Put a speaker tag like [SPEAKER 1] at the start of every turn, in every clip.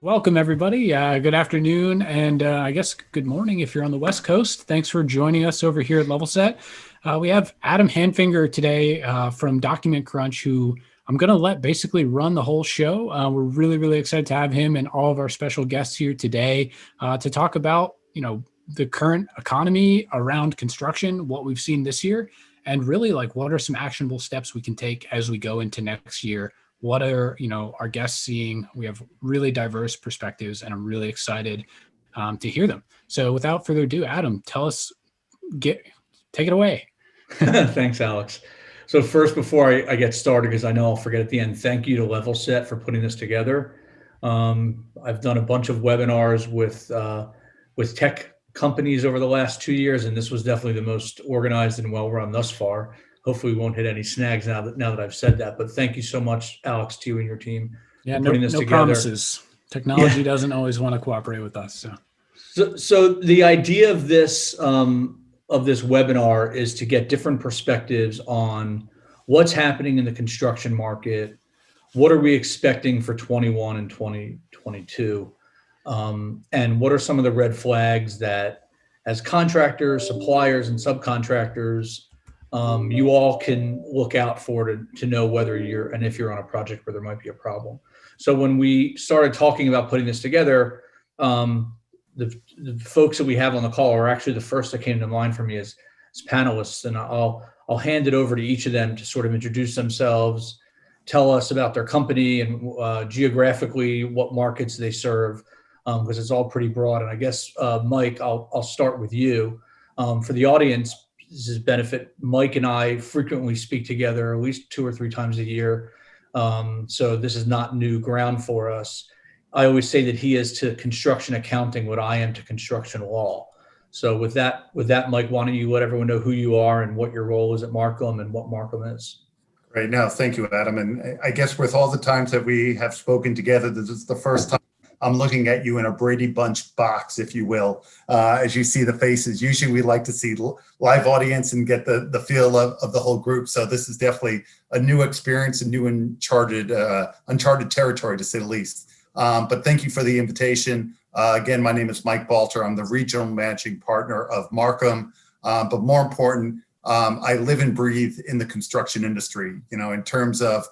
[SPEAKER 1] Welcome, everybody. Good afternoon, and I guess good morning if you're on the West Coast. Thanks for joining us over here at Levelset. We have Adam Handfinger today from Document Crunch, who I'm going to let basically run the whole show. We're really, really excited to have him and all of our special guests here today to talk about, the current economy around construction, what we've seen this year, and really like what are some actionable steps we can take as we go into next year. What are our guests seeing? We have really diverse perspectives, and I'm really excited to hear them. So without further ado, Adam, take it away.
[SPEAKER 2] Thanks, Alex. So first, before I get started, because I know I'll forget at the end, thank you to Levelset for putting this together. I've done a bunch of webinars with tech companies over the last 2 years, and this was definitely the most organized and well run thus far. Hopefully, we won't hit any snags now that I've said that. But thank you so much, Alex, to you and your team
[SPEAKER 1] Yeah,
[SPEAKER 2] for
[SPEAKER 1] no,
[SPEAKER 2] putting this
[SPEAKER 1] no
[SPEAKER 2] together.
[SPEAKER 1] promises. Technology doesn't always want to cooperate with us.
[SPEAKER 2] So the idea of this webinar is to get different perspectives on what's happening in the construction market, what are we expecting for 21 and 2022, and what are some of the red flags that, as contractors, suppliers, and subcontractors, you all can look out for to know whether if you're on a project where there might be a problem. So when we started talking about putting this together, the folks that we have on the call are actually the first that came to mind for me as panelists, and I'll hand it over to each of them to sort of introduce themselves, tell us about their company and geographically what markets they serve, because it's all pretty broad. And I guess Mike, I'll start with you. For the audience, this is benefit. Mike and I frequently speak together at least 2 or 3 times a year, so this is not new ground for us. I always say that he is to construction accounting what I am to construction law. So with that, Mike, why don't you let everyone know who you are and what your role is at Marcum and what Marcum is?
[SPEAKER 3] Right now, thank you, Adam. And I guess with all the times that we have spoken together, this is the first time I'm looking at you in a Brady Bunch box, if you will, as you see the faces. Usually we like to see live audience and get the feel of the whole group. So this is definitely a new experience, a new uncharted territory, to say the least. But thank you for the invitation. Again, my name is Mike Balter. I'm the regional managing partner of Marcum. But more important, I live and breathe in the construction industry, in terms of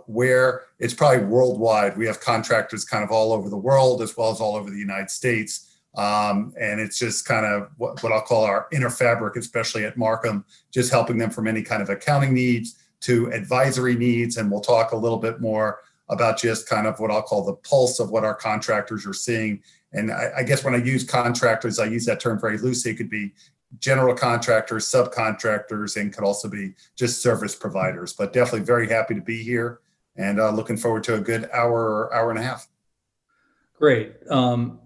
[SPEAKER 3] where it's probably worldwide. We have contractors kind of all over the world, as well as all over the United States. And it's just kind of what I'll call our inner fabric, especially at Marcum, just helping them from any kind of accounting needs to advisory needs. And we'll talk a little bit more about just kind of what I'll call the pulse of what our contractors are seeing. And I guess when I use contractors, I use that term very loosely. It could be general contractors, subcontractors, and could also be just service providers. But definitely very happy to be here and looking forward to a good hour and a half.
[SPEAKER 2] Great.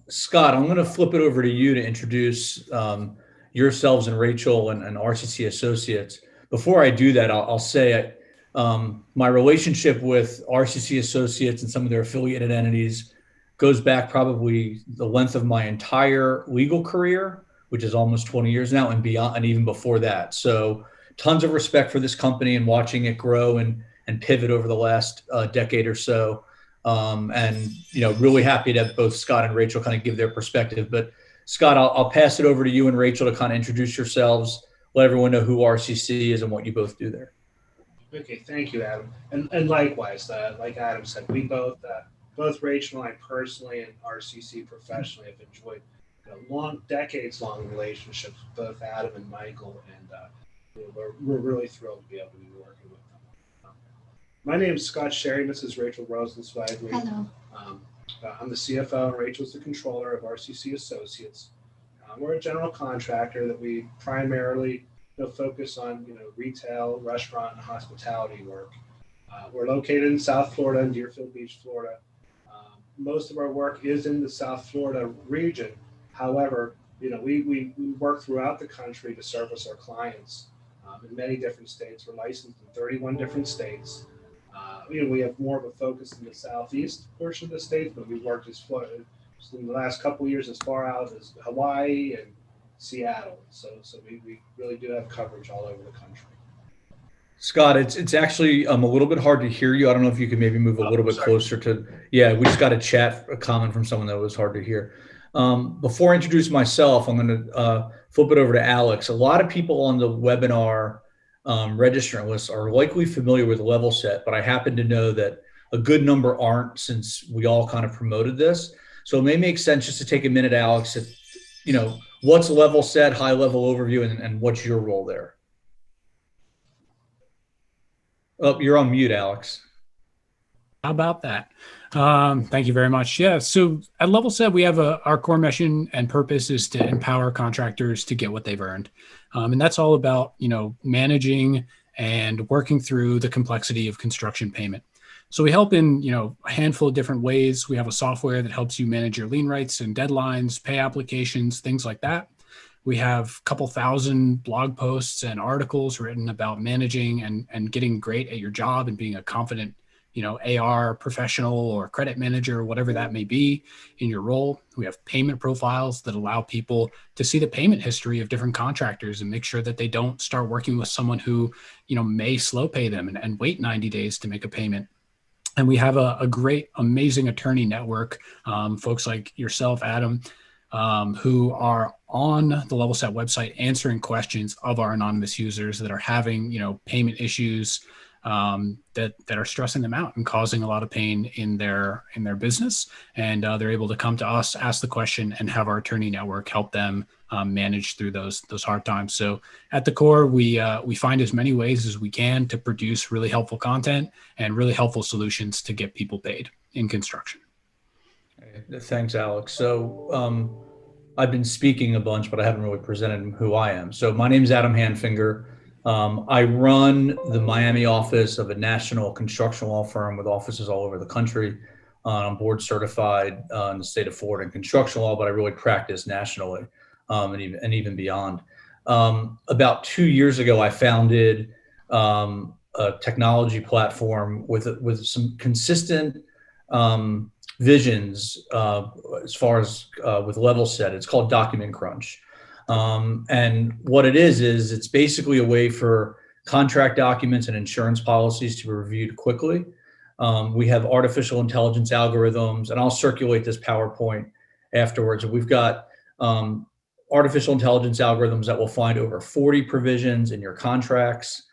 [SPEAKER 2] Scott, I'm going to flip it over to you to introduce yourselves and Rachel and RCC Associates. Before I do that, I'll say my relationship with RCC Associates and some of their affiliated entities goes back probably the length of my entire legal career, which is almost 20 years now, and beyond, and even before that. So tons of respect for this company and watching it grow and pivot over the last decade or so. And really happy to have both Scott and Rachel kind of give their perspective. But Scott, I'll pass it over to you and Rachel to kind of introduce yourselves, let everyone know who RCC is and what you both do there.
[SPEAKER 4] Okay, thank you, Adam. And likewise, like Adam said, we both Rachel and I personally and RCC professionally have enjoyed decades-long relationships with both Adam and Michael, and we're really thrilled to be able to be working with them. My name is Scott Sherry. This is Rachel Rosenzweig.
[SPEAKER 5] Hello.
[SPEAKER 4] I'm the CFO, and Rachel's the controller of RCC Associates. We're a general contractor that we primarily focus on retail, restaurant, and hospitality work. We're located in South Florida, in Deerfield Beach, Florida. Most of our work is in the South Florida region. However, we work throughout the country to service our clients in many different states. We're licensed in 31 different states. We have more of a focus in the southeast portion of the state, but we've worked in the last couple of years as far out as Hawaii and Seattle. So we really do have coverage all over the country.
[SPEAKER 2] Scott, it's actually a little bit hard to hear you. I don't know if you could maybe move a little bit closer to. Yeah, we just got a comment from someone that was hard to hear. Before I introduce myself, I'm going to flip it over to Alex. A lot of people on the webinar registrant list are likely familiar with Levelset, but I happen to know that a good number aren't, since we all kind of promoted this. So it may make sense just to take a minute, Alex, if, what's Levelset, high level overview, and what's your role there? Oh, you're on mute, Alex.
[SPEAKER 1] How about that? Thank you very much. Yeah. So at Levelset, we have our core mission and purpose is to empower contractors to get what they've earned. And that's all about, managing and working through the complexity of construction payment. So we help in, a handful of different ways. We have a software that helps you manage your lien rights and deadlines, pay applications, things like that. We have a couple thousand blog posts and articles written about managing and getting great at your job and being a confident, AR professional or credit manager, or whatever that may be in your role. We have payment profiles that allow people to see the payment history of different contractors and make sure that they don't start working with someone who, may slow pay them and wait 90 days to make a payment. And we have a great, amazing attorney network, folks like yourself, Adam, who are on the Levelset website answering questions of our anonymous users that are having, payment issues that are stressing them out and causing a lot of pain in their business. And they're able to come to us, ask the question, and have our attorney network help them manage through those hard times. So at the core, we find as many ways as we can to produce really helpful content and really helpful solutions to get people paid in construction.
[SPEAKER 2] Thanks, Alex. So I've been speaking a bunch, but I haven't really presented who I am. So my name is Adam Handfinger. I run the Miami office of a national construction law firm with offices all over the country. I'm board certified in the state of Florida in construction law, but I really practice nationally and even beyond. About 2 years ago, I founded a technology platform with some consistent visions as far as with Levelset. It's called Document Crunch. And what it is it's basically a way for contract documents and insurance policies to be reviewed quickly. We have artificial intelligence algorithms, and I'll circulate this PowerPoint afterwards. We've got artificial intelligence algorithms that will find over 40 provisions in your contracts.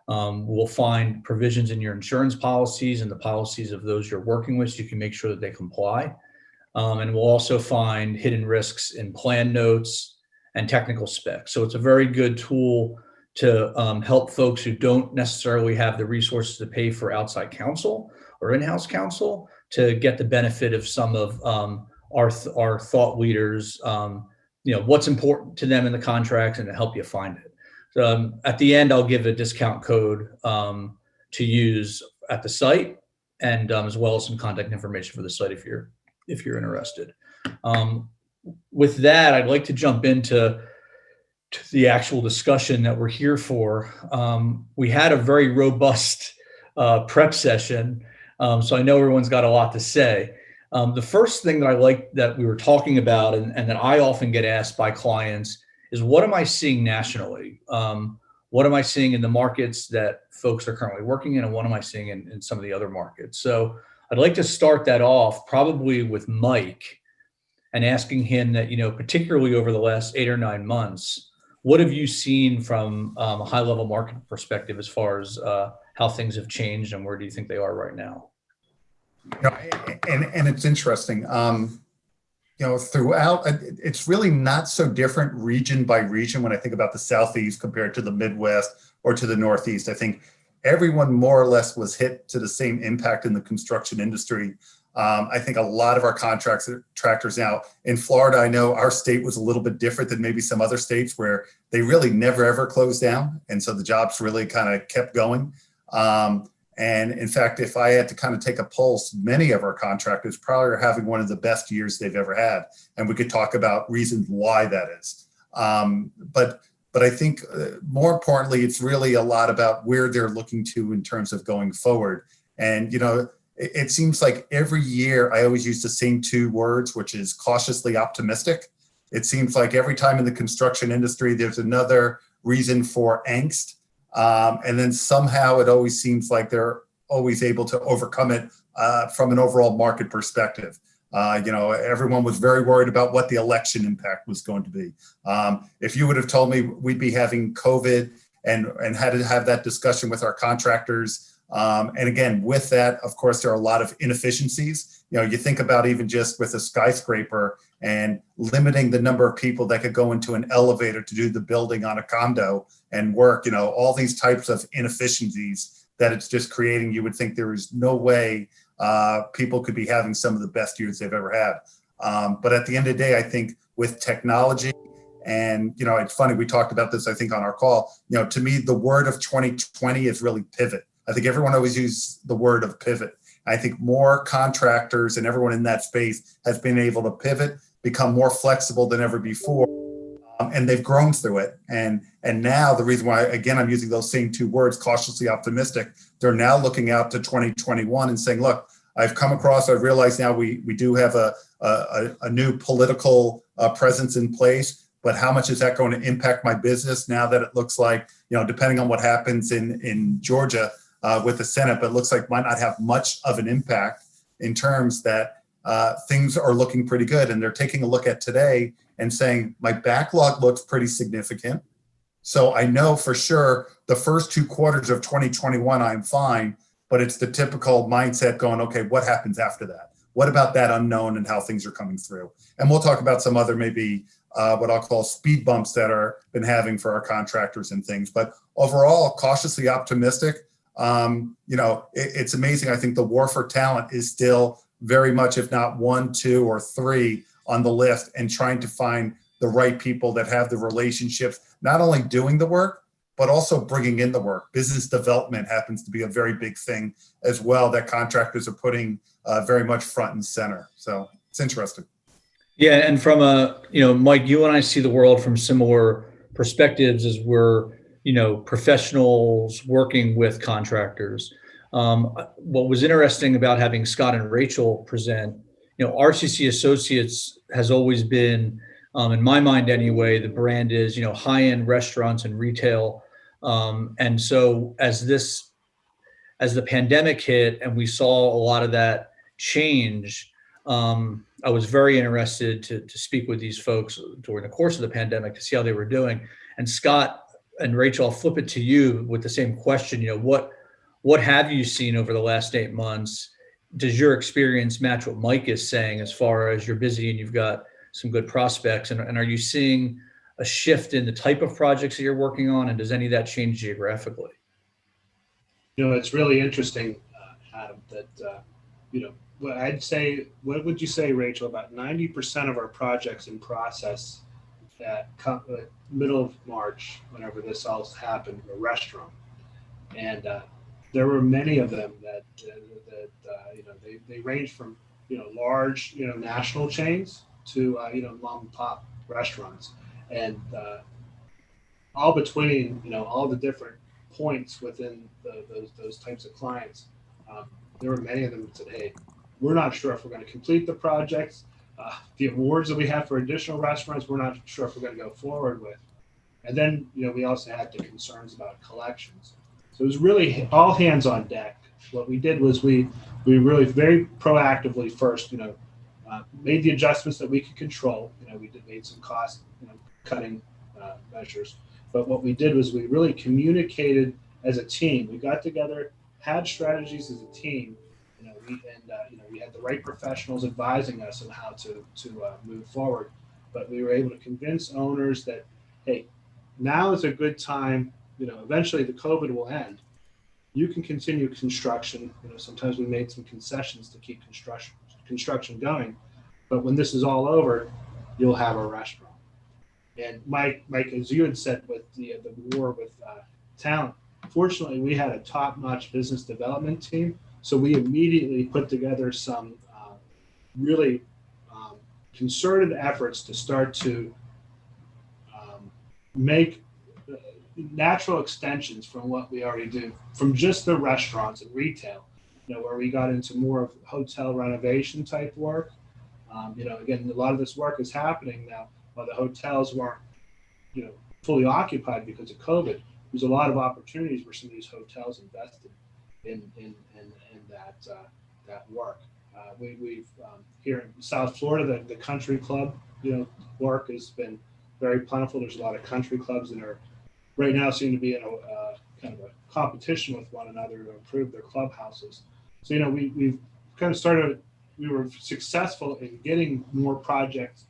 [SPEAKER 2] We'll find provisions in your insurance policies and the policies of those you're working with, so you can make sure that they comply. And we'll also find hidden risks in plan notes and technical specs. So it's a very good tool to help folks who don't necessarily have the resources to pay for outside counsel or in-house counsel to get the benefit of some of our thought leaders, what's important to them in the contracts and to help you find it. At the end, I'll give a discount code to use at the site, and as well as some contact information for the site if you're interested. With that, I'd like to jump into the actual discussion that we're here for. We had a very robust prep session, so I know everyone's got a lot to say. The first thing that I like that we were talking about and that I often get asked by clients is, what am I seeing nationally? What am I seeing in the markets that folks are currently working in, and what am I seeing in some of the other markets? So I'd like to start that off probably with Mike and asking him that, particularly over the last 8 or 9 months, what have you seen from a high level market perspective as far as how things have changed, and where do you think they are right now?
[SPEAKER 3] And it's interesting. Throughout, it's really not so different region by region when I think about the Southeast compared to the Midwest or to the Northeast. I think everyone more or less was hit to the same impact in the construction industry. I think a lot of our contractors now in Florida, I know our state was a little bit different than maybe some other states where they really never ever closed down. And so the jobs really kind of kept going. And in fact, if I had to kind of take a pulse, many of our contractors probably are having one of the best years they've ever had. And we could talk about reasons why that is. But I think more importantly, it's really a lot about where they're looking to in terms of going forward. And, it seems like every year I always use the same 2 words, which is cautiously optimistic. It seems like every time in the construction industry, there's another reason for angst. And then somehow it always seems like they're always able to overcome it from an overall market perspective. Everyone was very worried about what the election impact was going to be. If you would have told me we'd be having COVID and had to have that discussion with our contractors, and again, with that, of course, there are a lot of inefficiencies. You think about even just with a skyscraper and limiting the number of people that could go into an elevator to do the building on a condo and work, all these types of inefficiencies that it's just creating. You would think there is no way people could be having some of the best years they've ever had. But at the end of the day, I think with technology, and it's funny, we talked about this, I think, on our call, to me, the word of 2020 is really pivot. I think everyone always uses the word of pivot. I think more contractors and everyone in that space has been able to pivot, become more flexible than ever before, and they've grown through it. And now the reason why, again, I'm using those same two words, cautiously optimistic, they're now looking out to 2021 and saying, look, I've come across, I've realized now we do have a new political presence in place, but how much is that going to impact my business now that it looks like, depending on what happens in Georgia, with the Senate, but it looks like might not have much of an impact in terms that things are looking pretty good. And they're taking a look at today and saying, my backlog looks pretty significant. So I know for sure the first 2 quarters of 2021, I'm fine, but it's the typical mindset going, okay, what happens after that? What about that unknown and how things are coming through? And we'll talk about some other maybe what I'll call speed bumps that are been having for our contractors and things. But overall, cautiously optimistic. It's amazing. I think the war for talent is still very much, if not 1, 2, or 3 on the list, and trying to find the right people that have the relationships, not only doing the work, but also bringing in the work. Business development happens to be a very big thing as well that contractors are putting very much front and center. So it's interesting.
[SPEAKER 2] Yeah, and from Mike, you and I see the world from similar perspectives as we're professionals working with contractors. What was interesting about having Scott and Rachel present, RCC Associates has always been, in my mind anyway, the brand is, high-end restaurants and retail. And so as the pandemic hit and we saw a lot of that change, I was very interested to speak with these folks during the course of the pandemic to see how they were doing. And Scott and Rachel, I'll flip it to you with the same question. What have you seen over the last 8 months? Does your experience match what Mike is saying as far as you're busy and you've got some good prospects? And are you seeing a shift in the type of projects that you're working on? And does any of that change geographically?
[SPEAKER 4] It's really interesting, Adam, that, what would you say, Rachel, about 90% of our projects in process at middle of March, whenever this all happened, were restaurant. And there were many of them that they range from, large, national chains to, mom and pop restaurants. And all between, all the different points within those types of clients, there were many of them that said, hey, we're not sure if we're going to complete the projects. The awards that we have for additional restaurants, we're not sure if we're going to go forward with. And then, we also had the concerns about collections. So it was really all hands on deck. What we did was we really very proactively first, made the adjustments that we could control. We made some cost cutting measures. But what we did was we really communicated as a team. We got together, had strategies as a team. We had the right professionals advising us on how to move forward. But we were able to convince owners that, hey, now is a good time. Eventually the COVID will end. You can continue construction. Sometimes we made some concessions to keep construction going. But when this is all over, you'll have a restaurant. And Mike, as you had said with the war with talent, fortunately we had a top-notch business development team. So we immediately put together some really concerted efforts to start to make natural extensions from what we already do, from just the restaurants and retail, where we got into more of hotel renovation type work. Again, a lot of this work is happening now while the hotels weren't, fully occupied because of COVID. there's a lot of opportunities where some of these hotels invested in that work. We've here in South Florida, the country club, work has been very plentiful. There's a lot of country clubs that are right now seem to be in a kind of a competition with one another to improve their clubhouses. So we've kind of started. We were successful in getting more projects,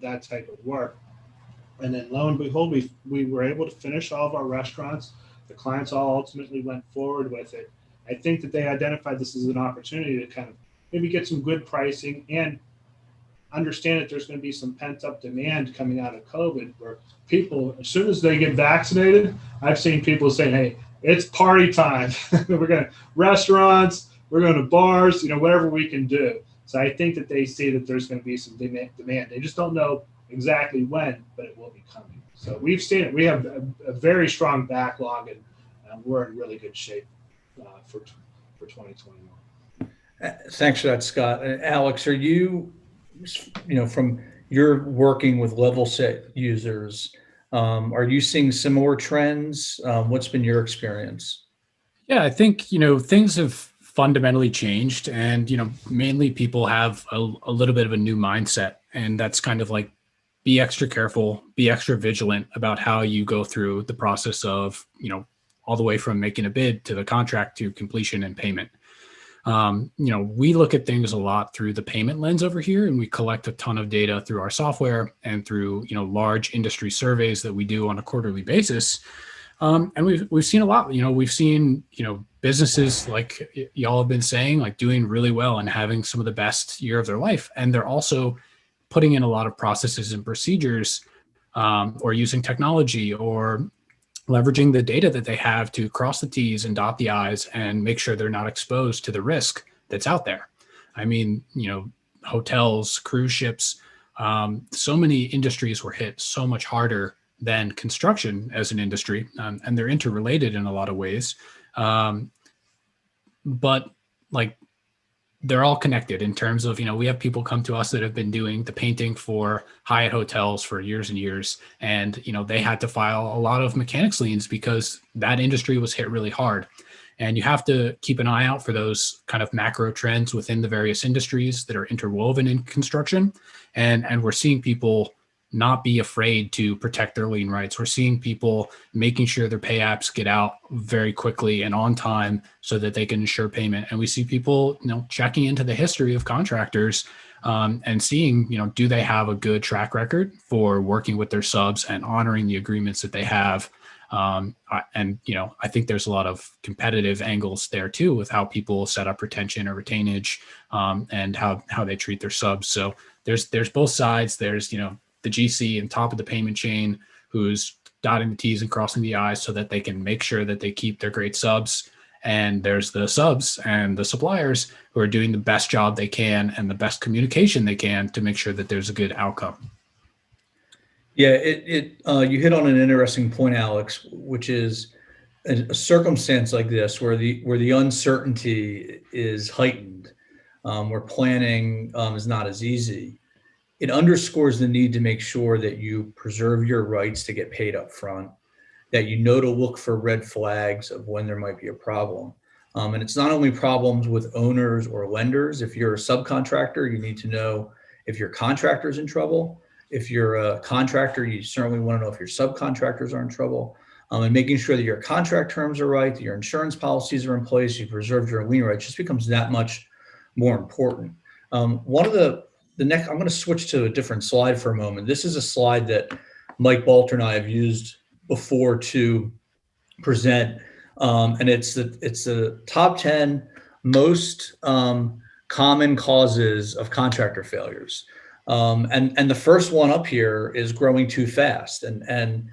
[SPEAKER 4] that type of work. And then lo and behold, we were able to finish all of our restaurants. The clients all ultimately went forward with it. I think that they identified this as an opportunity to kind of maybe get some good pricing and understand that there's going to be some pent up demand coming out of COVID, where people, as soon as they get vaccinated, I've seen people saying, "Hey, it's party time. We're going to restaurants, we're going to bars, whatever we can do." So I think that they see that there's going to be some demand. They just don't know exactly when, but it will be coming. So we've seen it. We have a very strong backlog, and we're in really good shape for 2021.
[SPEAKER 2] Thanks for that, Scott. And Alex, are you, from your working with Levelset users, are you seeing similar trends? What's been your experience?
[SPEAKER 1] Yeah, I think, things have fundamentally changed, and, mainly people have a little bit of a new mindset, and that's kind of like, be extra careful, be extra vigilant about how you go through the process of, all the way from making a bid to the contract to completion and payment. We look at things a lot through the payment lens over here, and we collect a ton of data through our software and through, large industry surveys that we do on a quarterly basis. And we've seen a lot, we've seen, businesses like y'all have been saying, like doing really well and having some of the best year of their life. And they're also putting in a lot of processes and procedures, or using technology, or leveraging the data that they have to cross the T's and dot the I's and make sure they're not exposed to the risk that's out there. I mean, hotels, cruise ships, so many industries were hit so much harder than construction as an industry, and they're interrelated in a lot of ways. But like, they're all connected in terms of, we have people come to us that have been doing the painting for Hyatt hotels for years and years. And, they had to file a lot of mechanics liens because that industry was hit really hard. And you have to keep an eye out for those kind of macro trends within the various industries that are interwoven in construction. And we're seeing people not be afraid to protect their lien rights. We're seeing people making sure their pay apps get out very quickly and on time so that they can ensure payment. And we see people, checking into the history of contractors, and seeing, do they have a good track record for working with their subs and honoring the agreements that they have. And, I think there's a lot of competitive angles there too, with how people set up retention or retainage, and how they treat their subs. So there's both sides. There's, the GC and top of the payment chain who's dotting the T's and crossing the I's so that they can make sure that they keep their great subs. And there's the subs and the suppliers who are doing the best job they can and the best communication they can to make sure that there's a good outcome.
[SPEAKER 2] Yeah, you hit on an interesting point, Alex, which is a circumstance like this where the uncertainty is heightened, where planning is not as easy. It underscores the need to make sure that you preserve your rights to get paid up front, that to look for red flags of when there might be a problem. And it's not only problems with owners or lenders. If you're a subcontractor, you need to know if your contractor's in trouble. If you're a contractor, you certainly want to know if your subcontractors are in trouble. And making sure that your contract terms are right, that your insurance policies are in place, you've preserved your lien rights, just becomes that much more important. One of the next, I'm going to switch to a different slide for a moment. This is a slide that Mike Balter and I have used before to present, and it's the top 10 most common causes of contractor failures. And the first one up here is growing too fast. And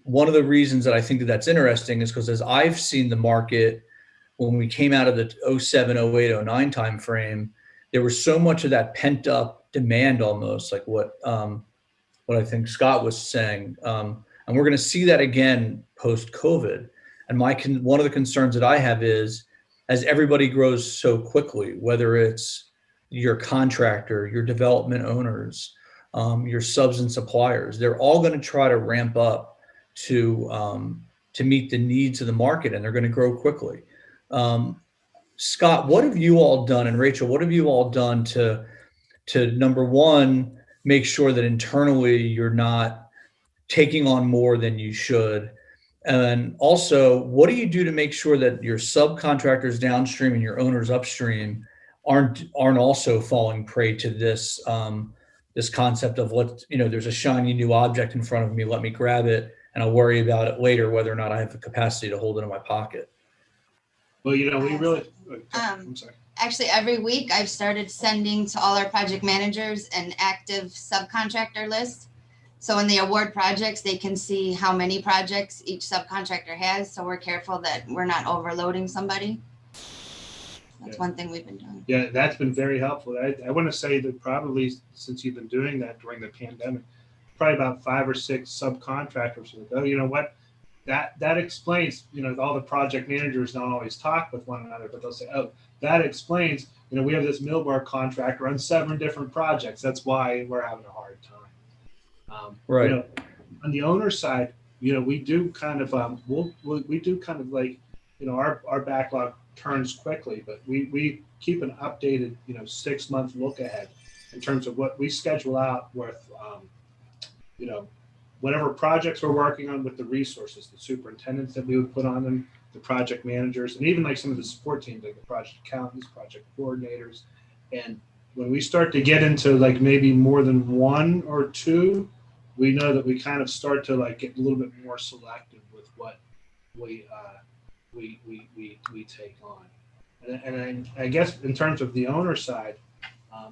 [SPEAKER 2] one of the reasons that I think that that's interesting is because as I've seen the market, when we came out of the 07, 08, 09 timeframe, there was so much of that pent up demand, almost like what I think Scott was saying. And we're going to see that again post-COVID. And one of the concerns that I have is, as everybody grows so quickly, whether it's your contractor, your development owners, your subs and suppliers, they're all going to try to ramp up to to meet the needs of the market, and they're going to grow quickly. Scott, what have you all done, and Rachel, what have you all done to number one, make sure that internally you're not taking on more than you should? And also, what do you do to make sure that your subcontractors downstream and your owners upstream aren't also falling prey to this this concept of there's a shiny new object in front of me, let me grab it, and I'll worry about it later whether or not I have the capacity to hold it in my pocket.
[SPEAKER 4] Well, we really. I'm sorry.
[SPEAKER 5] Actually, every week I've started sending to all our project managers an active subcontractor list. So when they award projects, they can see how many projects each subcontractor has. So we're careful that we're not overloading somebody. That's one thing we've been doing.
[SPEAKER 4] Yeah, that's been very helpful. I want to say that probably since you've been doing that during the pandemic, probably about 5 or 6 subcontractors will go, you know what, that explains, all the project managers don't always talk with one another, but they'll say, oh, that explains, we have this millbar contractor on 7 different projects. That's why we're having a hard time.
[SPEAKER 2] Right.
[SPEAKER 4] On the owner side, we do kind of we do kind of like, our backlog turns quickly, but we keep an updated 6-month look ahead in terms of what we schedule out with whatever projects we're working on, with the resources, the superintendents that we would put on them, the project managers, and even like some of the support teams, like the project accountants, project coordinators. And when we start to get into like maybe more than 1 or 2, we know that we kind of start to like get a little bit more selective with what we take on. And I guess in terms of the owner side,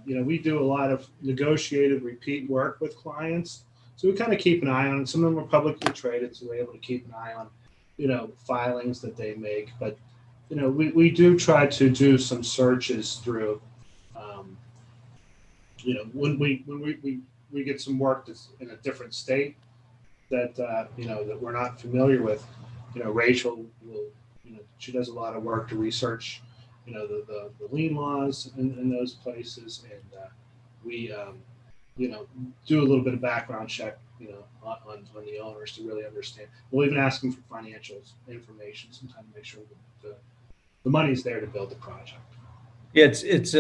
[SPEAKER 4] we do a lot of negotiated repeat work with clients. So we kind of keep an eye on it. Some of them are publicly traded, so we're able to keep an eye on, filings that they make. But, we do try to do some searches through, when we get some work that's in a different state that, that we're not familiar with, Rachel will, she does a lot of work to research, the lien laws in those places. And we, do a little bit of background check, on the owners to really understand. We'll even ask them for financials information sometimes to make sure that the money's there to build the project.
[SPEAKER 2] Yeah, it's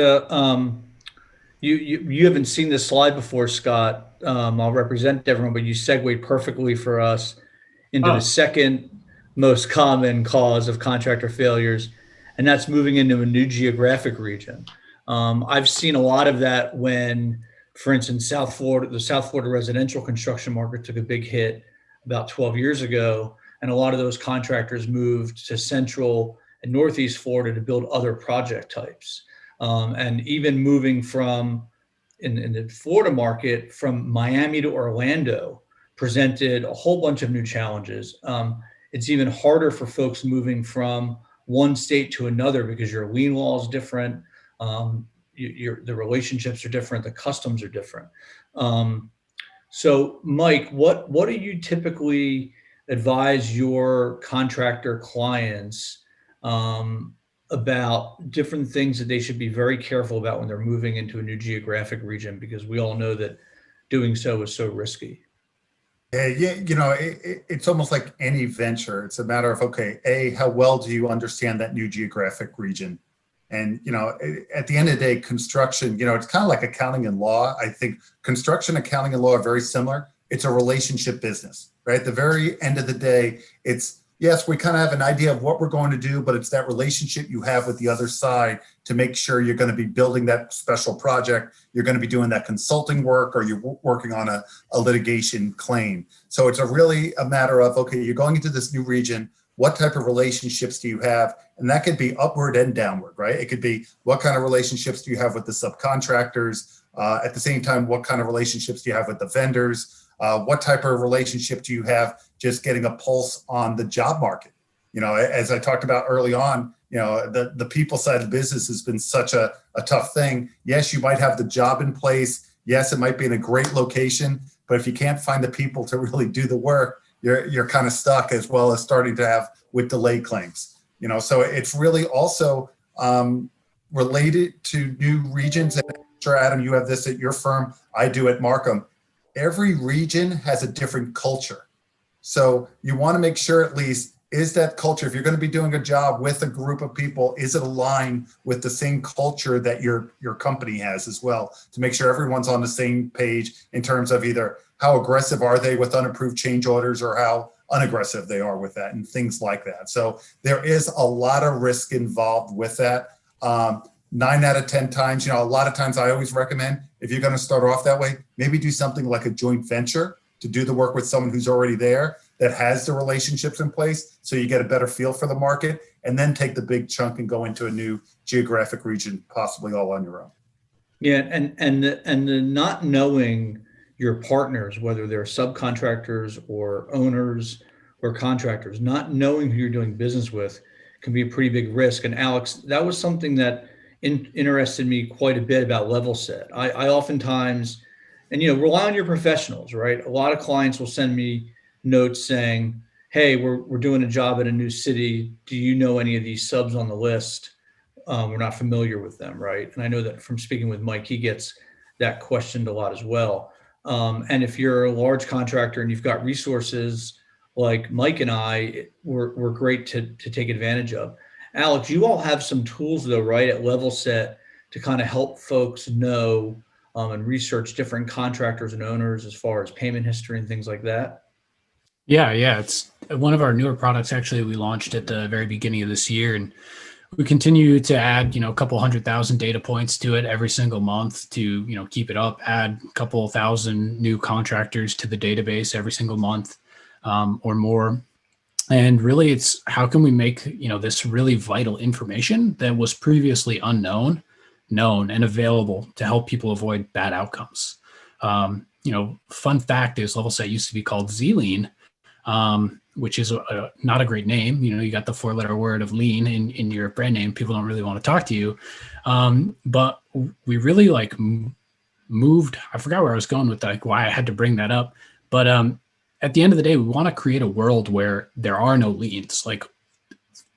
[SPEAKER 2] you haven't seen this slide before, Scott. I'll represent everyone, but you segued perfectly for us into the second most common cause of contractor failures, and that's moving into a new geographic region. I've seen a lot of that when, for instance, the South Florida residential construction market took a big hit about 12 years ago, and a lot of those contractors moved to Central and Northeast Florida to build other project types. And even moving from, in the Florida market, from Miami to Orlando presented a whole bunch of new challenges. It's even harder for folks moving from one state to another because your lien law is different. The relationships are different, the customs are different. So Mike, what do you typically advise your contractor clients about different things that they should be very careful about when they're moving into a new geographic region? Because we all know that doing so is so risky.
[SPEAKER 3] Yeah, it's almost like any venture. It's a matter of, okay, how well do you understand that new geographic region? And, at the end of the day, construction, it's kind of like accounting and law. I think construction, accounting, and law are very similar. It's a relationship business, right? At the very end of the day, it's, yes, we kind of have an idea of what we're going to do, but it's that relationship you have with the other side to make sure you're going to be building that special project. You're going to be doing that consulting work, or you're working on a litigation claim. So it's really a matter of, okay, you're going into this new region. What type of relationships do you have? And that could be upward and downward, right? It could be, what kind of relationships do you have with the subcontractors? At the same time, what kind of relationships do you have with the vendors? What type of relationship do you have just getting a pulse on the job market? As I talked about early on, the people side of the business has been such a tough thing. Yes, you might have the job in place. Yes, it might be in a great location, but if you can't find the people to really do the work, you're kind of stuck, as well as starting to have with delay claims. So it's really also related to new regions. And I'm sure, Adam, you have this at your firm. I do at Marcum. Every region has a different culture. So you want to make sure at least, is that culture, if you're going to be doing a job with a group of people, is it aligned with the same culture that your company has as well, to make sure everyone's on the same page in terms of either how aggressive are they with unapproved change orders or how unaggressive they are with that and things like that. So there is a lot of risk involved with that. 9 out of 10 times, a lot of times I always recommend, if you're going to start off that way, maybe do something like a joint venture to do the work with someone who's already there that has the relationships in place, so you get a better feel for the market, and then take the big chunk and go into a new geographic region, possibly all on your own.
[SPEAKER 2] Yeah, and the not knowing your partners, whether they're subcontractors or owners or contractors, not knowing who you're doing business with can be a pretty big risk. And Alex, that was something that interested me quite a bit about Levelset. I oftentimes, and rely on your professionals, right? A lot of clients will send me notes saying, hey, we're doing a job at a new city. Do you know any of these subs on the list? We're not familiar with them, right? And I know that from speaking with Mike, he gets that questioned a lot as well. And if you're a large contractor and you've got resources like Mike and I, we're great to take advantage of. Alex, you all have some tools though, right, at Levelset to kind of help folks know and research different contractors and owners as far as payment history and things like that?
[SPEAKER 1] Yeah, it's one of our newer products. Actually, we launched at the very beginning of this year, and we continue to add, a couple 100,000 data points to it every single month to, keep it up, add a couple thousand new contractors to the database every single month or more. And really it's how can we make, this really vital information that was previously known and available to help people avoid bad outcomes. Fun fact is Levelset used to be called Zlean, which is not a great name. You got the 4-letter word of lean in your brand name. People don't really want to talk to you. But we really moved, I forgot where I was going with why I had to bring that up. But at the end of the day, we want to create a world where there are no liens.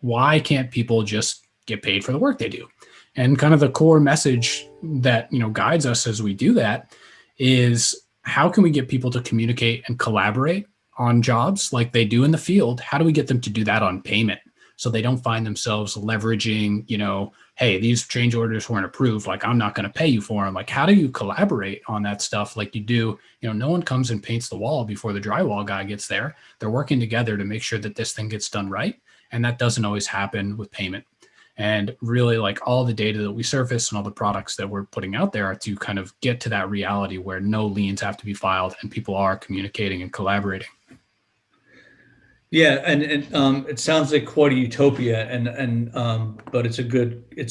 [SPEAKER 1] Why can't people just get paid for the work they do? And kind of the core message that, guides us as we do that is how can we get people to communicate and collaborate on jobs like they do in the field? How do we get them to do that on payment so they don't find themselves leveraging, hey, these change orders weren't approved, I'm not going to pay you for them. How do you collaborate on that stuff like you do? No one comes and paints the wall before the drywall guy gets there. They're working together to make sure that this thing gets done right. And that doesn't always happen with payment. And really all the data that we surface and all the products that we're putting out there are to kind of get to that reality where no liens have to be filed and people are communicating and collaborating.
[SPEAKER 2] Yeah, and it sounds like quite a utopia, but it's a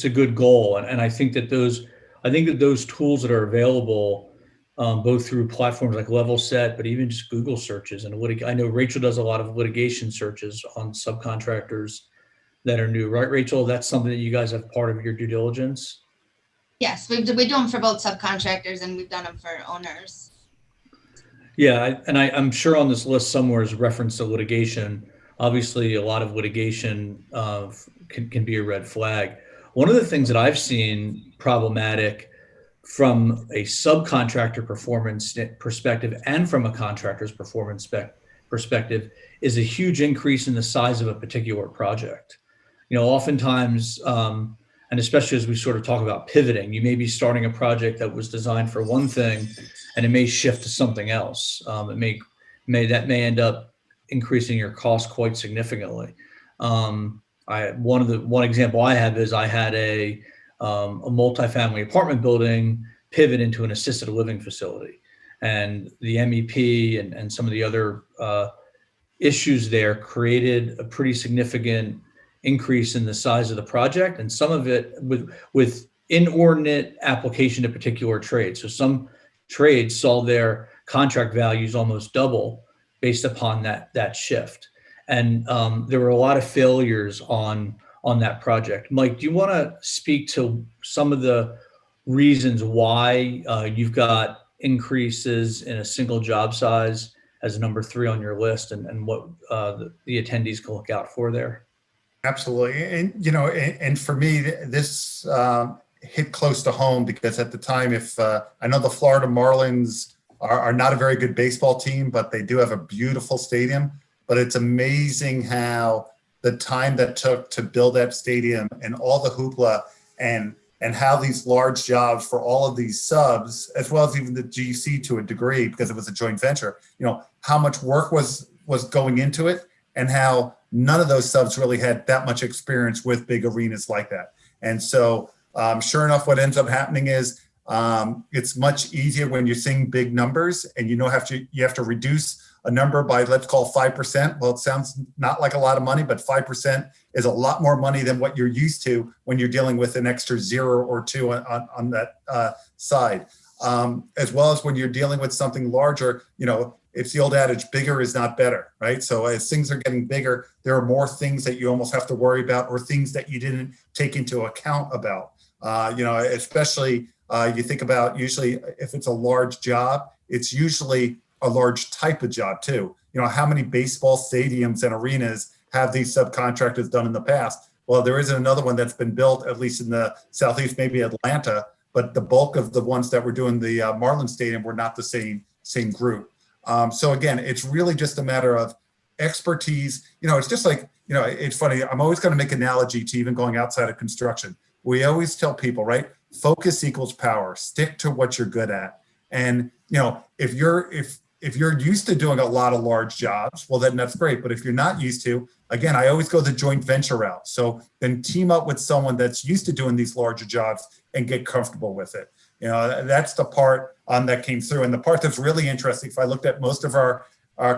[SPEAKER 2] good goal, and I think that those tools that are available, both through platforms like Levelset, but even just Google searches and I know Rachel does a lot of litigation searches on subcontractors that are new, right, Rachel? That's something that you guys have part of your due diligence.
[SPEAKER 5] Yes, we do them for both subcontractors and we've done them for owners.
[SPEAKER 2] Yeah, I'm sure on this list somewhere is reference to litigation. Obviously, a lot of litigation can be a red flag. One of the things that I've seen problematic from a subcontractor performance perspective and from a contractor's performance perspective is a huge increase in the size of a particular project. Oftentimes, and especially as we sort of talk about pivoting, you may be starting a project that was designed for one thing and it may shift to something else. That may end up increasing your cost quite significantly. One example I have is I had a multifamily apartment building pivot into an assisted living facility, and the MEP and some of the other issues there created a pretty significant increase in the size of the project, and some of it with inordinate application to particular trades. So some trades saw their contract values almost double based upon that shift. And there were a lot of failures on that project. Mike, do you want to speak to some of the reasons why you've got increases in a single job size as number 3 on your list, and what the attendees can look out for there?
[SPEAKER 3] Absolutely. And for me, this hit close to home because at the time, I know the Florida Marlins are not a very good baseball team, but they do have a beautiful stadium. but it's amazing how the time that took to build that stadium and all the hoopla and how these large jobs for all of these subs, as well as even the GC to a degree, because it was a joint venture, how much work was going into it, and how none of those subs really had that much experience with big arenas like that. And so sure enough, what ends up happening is it's much easier when you're seeing big numbers and you have to reduce a number by, let's call 5%. Well, it sounds not like a lot of money, but 5% is a lot more money than what you're used to when you're dealing with an extra 0 or 2 on that side. As well as when you're dealing with something larger, it's the old adage, bigger is not better, right? So as things are getting bigger, there are more things that you almost have to worry about, or things that you didn't take into account about. Especially you think about, usually if it's a large job, it's usually a large type of job too. How many baseball stadiums and arenas have these subcontractors done in the past? Well, there isn't another one that's been built, at least in the Southeast, maybe Atlanta, but the bulk of the ones that were doing the Marlins Stadium were not the same group. So again, it's really just a matter of expertise. It's just like, it's funny. I'm always going to make an analogy to even going outside of construction. We always tell people, right? Focus equals power. Stick to what you're good at. And, if you're used to doing a lot of large jobs, well, then that's great. But if you're not used to, again, I always go the joint venture route. So then team up with someone that's used to doing these larger jobs and get comfortable with it. That's the part that came through. And the part that's really interesting, if I looked at most of our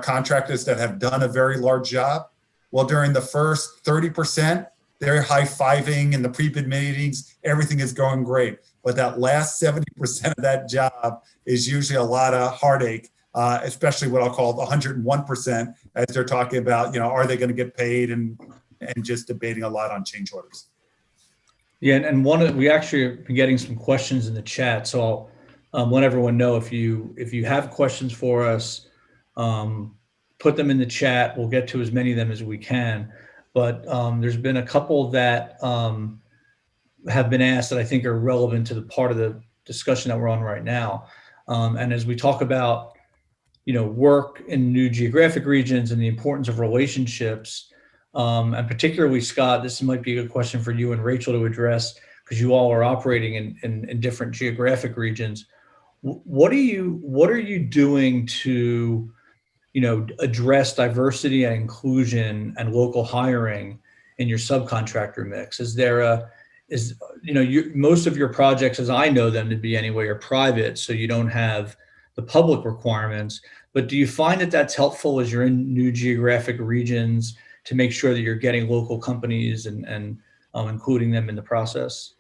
[SPEAKER 3] contractors that have done a very large job, well, during the first 30%, they're high-fiving in the pre-bid meetings. Everything is going great. But that last 70% of that job is usually a lot of heartache, especially what I'll call the 101%, as they're talking about, are they going to get paid, and just debating a lot on change orders.
[SPEAKER 2] Yeah, and we actually are getting some questions in the chat, so I'll let everyone know if you have questions for us, put them in the chat. We'll get to as many of them as we can. But there's been a couple that have been asked that I think are relevant to the part of the discussion that we're on right now. And as we talk about, work in new geographic regions and the importance of relationships, and particularly, Scott, this might be a good question for you and Rachel to address, because you all are operating in different geographic regions. What are you doing to address diversity and inclusion and local hiring in your subcontractor mix? Most of your projects, as I know them to be anyway, are private, so you don't have the public requirements. But do you find that that's helpful as you're in new geographic regions to make sure that you're getting local companies and including them in the process?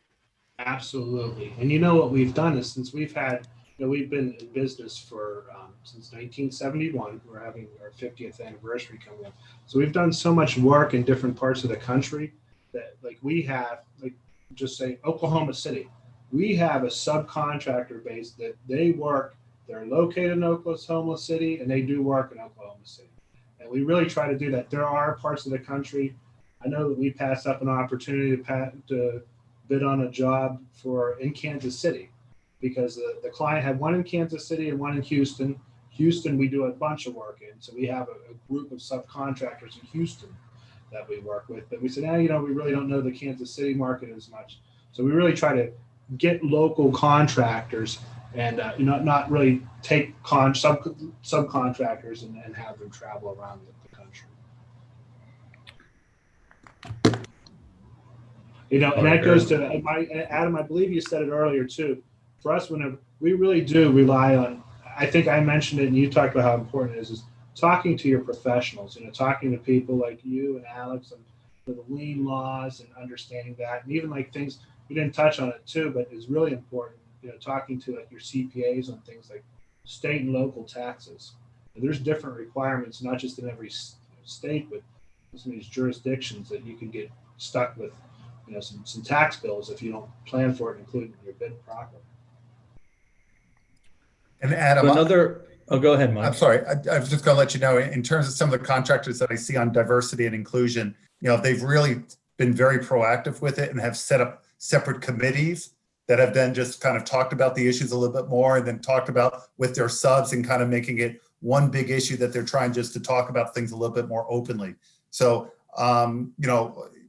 [SPEAKER 4] Absolutely. And what we've done is, since we've been in business for since 1971. We're having our 50th anniversary coming up. So we've done so much work in different parts of the country that, we have, just say Oklahoma City, we have a subcontractor base that they're located in Oklahoma City, and they do work in Oklahoma City. And we really try to do that. There are parts of the country, I know that we passed up an opportunity to bid on a job in Kansas City, because the client had one in Kansas City and one in Houston. Houston, we do a bunch of work in. So we have a group of subcontractors in Houston that we work with. But we said, we really don't know the Kansas City market as much. So we really try to get local contractors and not really take subcontractors and have them travel around the country. And that goes to Adam, I believe you said it earlier too. For us, whenever we really do rely on, I think I mentioned it and you talked about how important it is talking to your professionals, talking to people like you and Alex and the lien laws and understanding that. And even things, we didn't touch on it too, but it's really important, talking to your CPAs on things like state and local taxes. And there's different requirements, not just in every state, but some of these jurisdictions that you can get stuck with, some tax bills if you don't plan for it and include it in your bid properly.
[SPEAKER 3] And Adam,
[SPEAKER 2] go ahead, Mike.
[SPEAKER 3] I'm sorry. I was just going to let you know, in terms of some of the contractors that I see on diversity and inclusion, they've really been very proactive with it and have set up separate committees that have then just kind of talked about the issues a little bit more, and then talked about with their subs and kind of making it one big issue that they're trying just to talk about things a little bit more openly. So,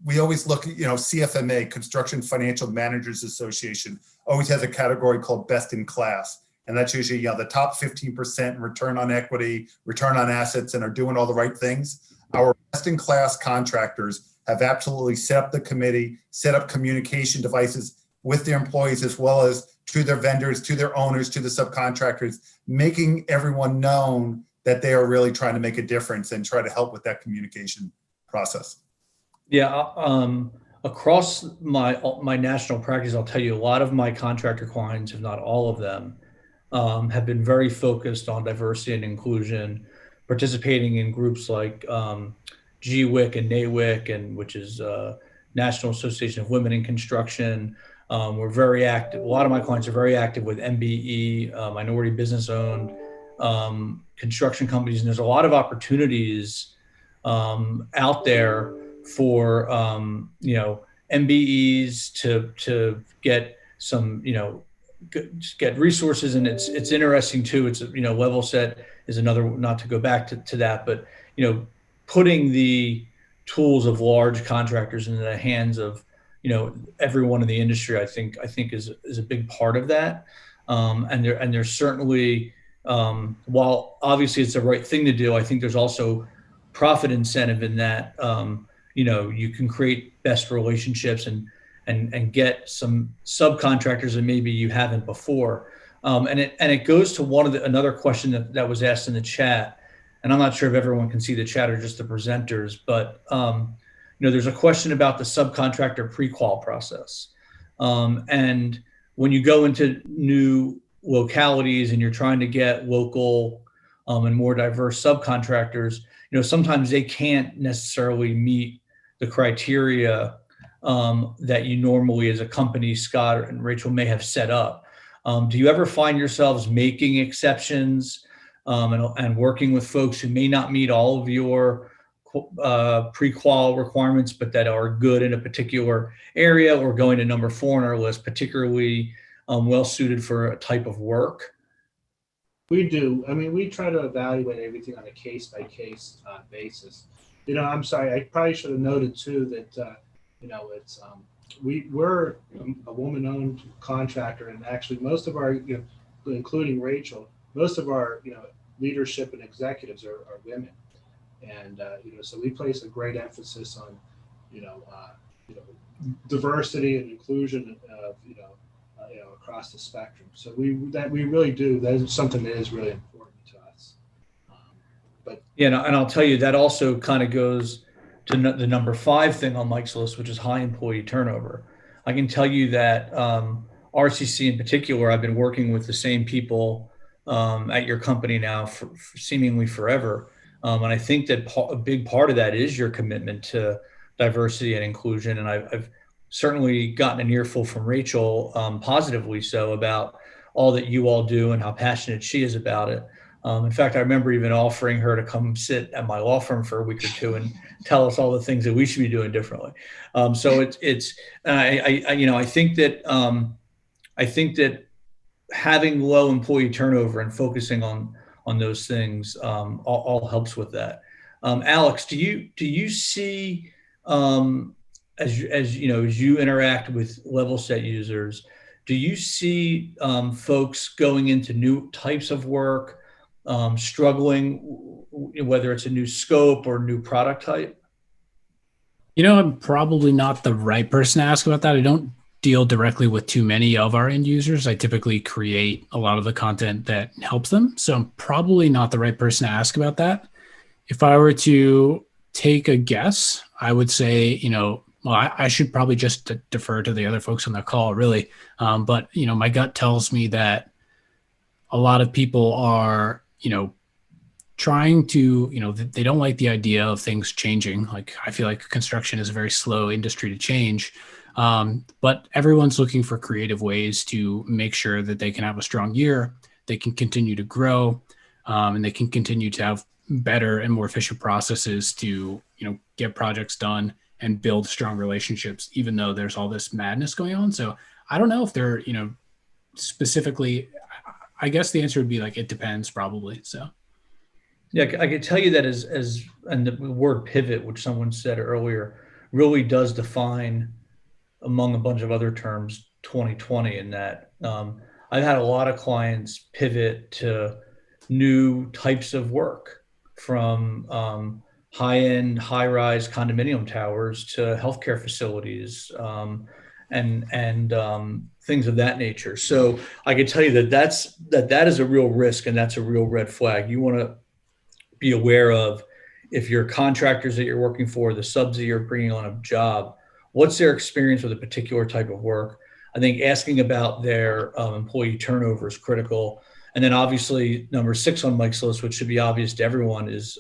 [SPEAKER 3] we always look, CFMA, Construction Financial Managers Association, always has a category called best in class. And that's usually, the top 15% in return on equity, return on assets, and are doing all the right things. Our best in class contractors have absolutely set up the committee, set up communication devices with their employees, as well as to their vendors, to their owners, to the subcontractors, making everyone known that they are really trying to make a difference and try to help with that communication process.
[SPEAKER 2] Yeah, across my national practice, I'll tell you, a lot of my contractor clients, if not all of them, have been very focused on diversity and inclusion, participating in groups like GWIC and NAWIC, and which is National Association of Women in Construction. We're very active. A lot of my clients are very active with MBE, minority business owned construction companies, and there's a lot of opportunities out there for MBEs to get some get resources. And it's interesting too. It's Levelset is another, not to go back to that, but putting the tools of large contractors into the hands of everyone in the industry, I think is a big part of that. And there's certainly, while obviously it's the right thing to do, I think there's also profit incentive in that. You can create best relationships and get some subcontractors that maybe you haven't before. And it goes to another question that was asked in the chat, and I'm not sure if everyone can see the chat or just the presenters, but there's a question about the subcontractor pre-qual process. And when you go into new localities and you're trying to get local and more diverse subcontractors, sometimes they can't necessarily meet the criteria that you normally as a company, Scott and Rachel, may have set up. Do you ever find yourselves making exceptions and working with folks who may not meet all of your pre-qual requirements, but that are good in a particular area, or going to number 4 on our list, particularly well suited for a type of work?
[SPEAKER 4] We do. I mean, we try to evaluate everything on a case-by-case basis. I'm sorry, I probably should have noted too that, it's we're a woman-owned contractor, and actually most of our, including Rachel, most of our, leadership and executives are women. And, so we place a great emphasis on, diversity and inclusion of, across the spectrum. So we really do. That is something that is really important to us. But
[SPEAKER 2] and I'll tell you, that also kind of goes to the number 5 thing on Mike's list, which is high employee turnover. I can tell you that RCC in particular, I've been working with the same people at your company now for seemingly forever. And I think that a big part of that is your commitment to diversity and inclusion. And I've certainly gotten an earful from Rachel, positively so, about all that you all do and how passionate she is about it. In fact, I remember even offering her to come sit at my law firm for a week or two and tell us all the things that we should be doing differently. So I think that having low employee turnover and focusing on those things all helps with that. Alex, do you see as you interact with Levelset users, do you see folks going into new types of work, struggling, whether it's a new scope or new product type?
[SPEAKER 1] I'm probably not the right person to ask about that. I don't deal directly with too many of our end users. I typically create a lot of the content that helps them. So I'm probably not the right person to ask about that. If I were to take a guess, I would say, I should probably just defer to the other folks on the call, really. But, my gut tells me that a lot of people are, trying to, they don't like the idea of things changing. Like, I feel like construction is a very slow industry to change. But everyone's looking for creative ways to make sure that they can have a strong year, they can continue to grow, and they can continue to have better and more efficient processes to, get projects done and build strong relationships, even though there's all this madness going on. So I don't know if they're, specifically, I guess the answer would be like, it depends probably. So.
[SPEAKER 2] Yeah, I could tell you that and the word pivot, which someone said earlier, really does define, among a bunch of other terms, 2020, in that I've had a lot of clients pivot to new types of work, from high-end, high-rise condominium towers to healthcare facilities, and things of that nature. So I can tell you that is a real risk, and that's a real red flag. You want to be aware of, if your contractors that you're working for, the subs that you're bringing on a job, what's their experience with a particular type of work. I think asking about their employee turnover is critical. And then obviously number 6 on Mike's list, which should be obvious to everyone, is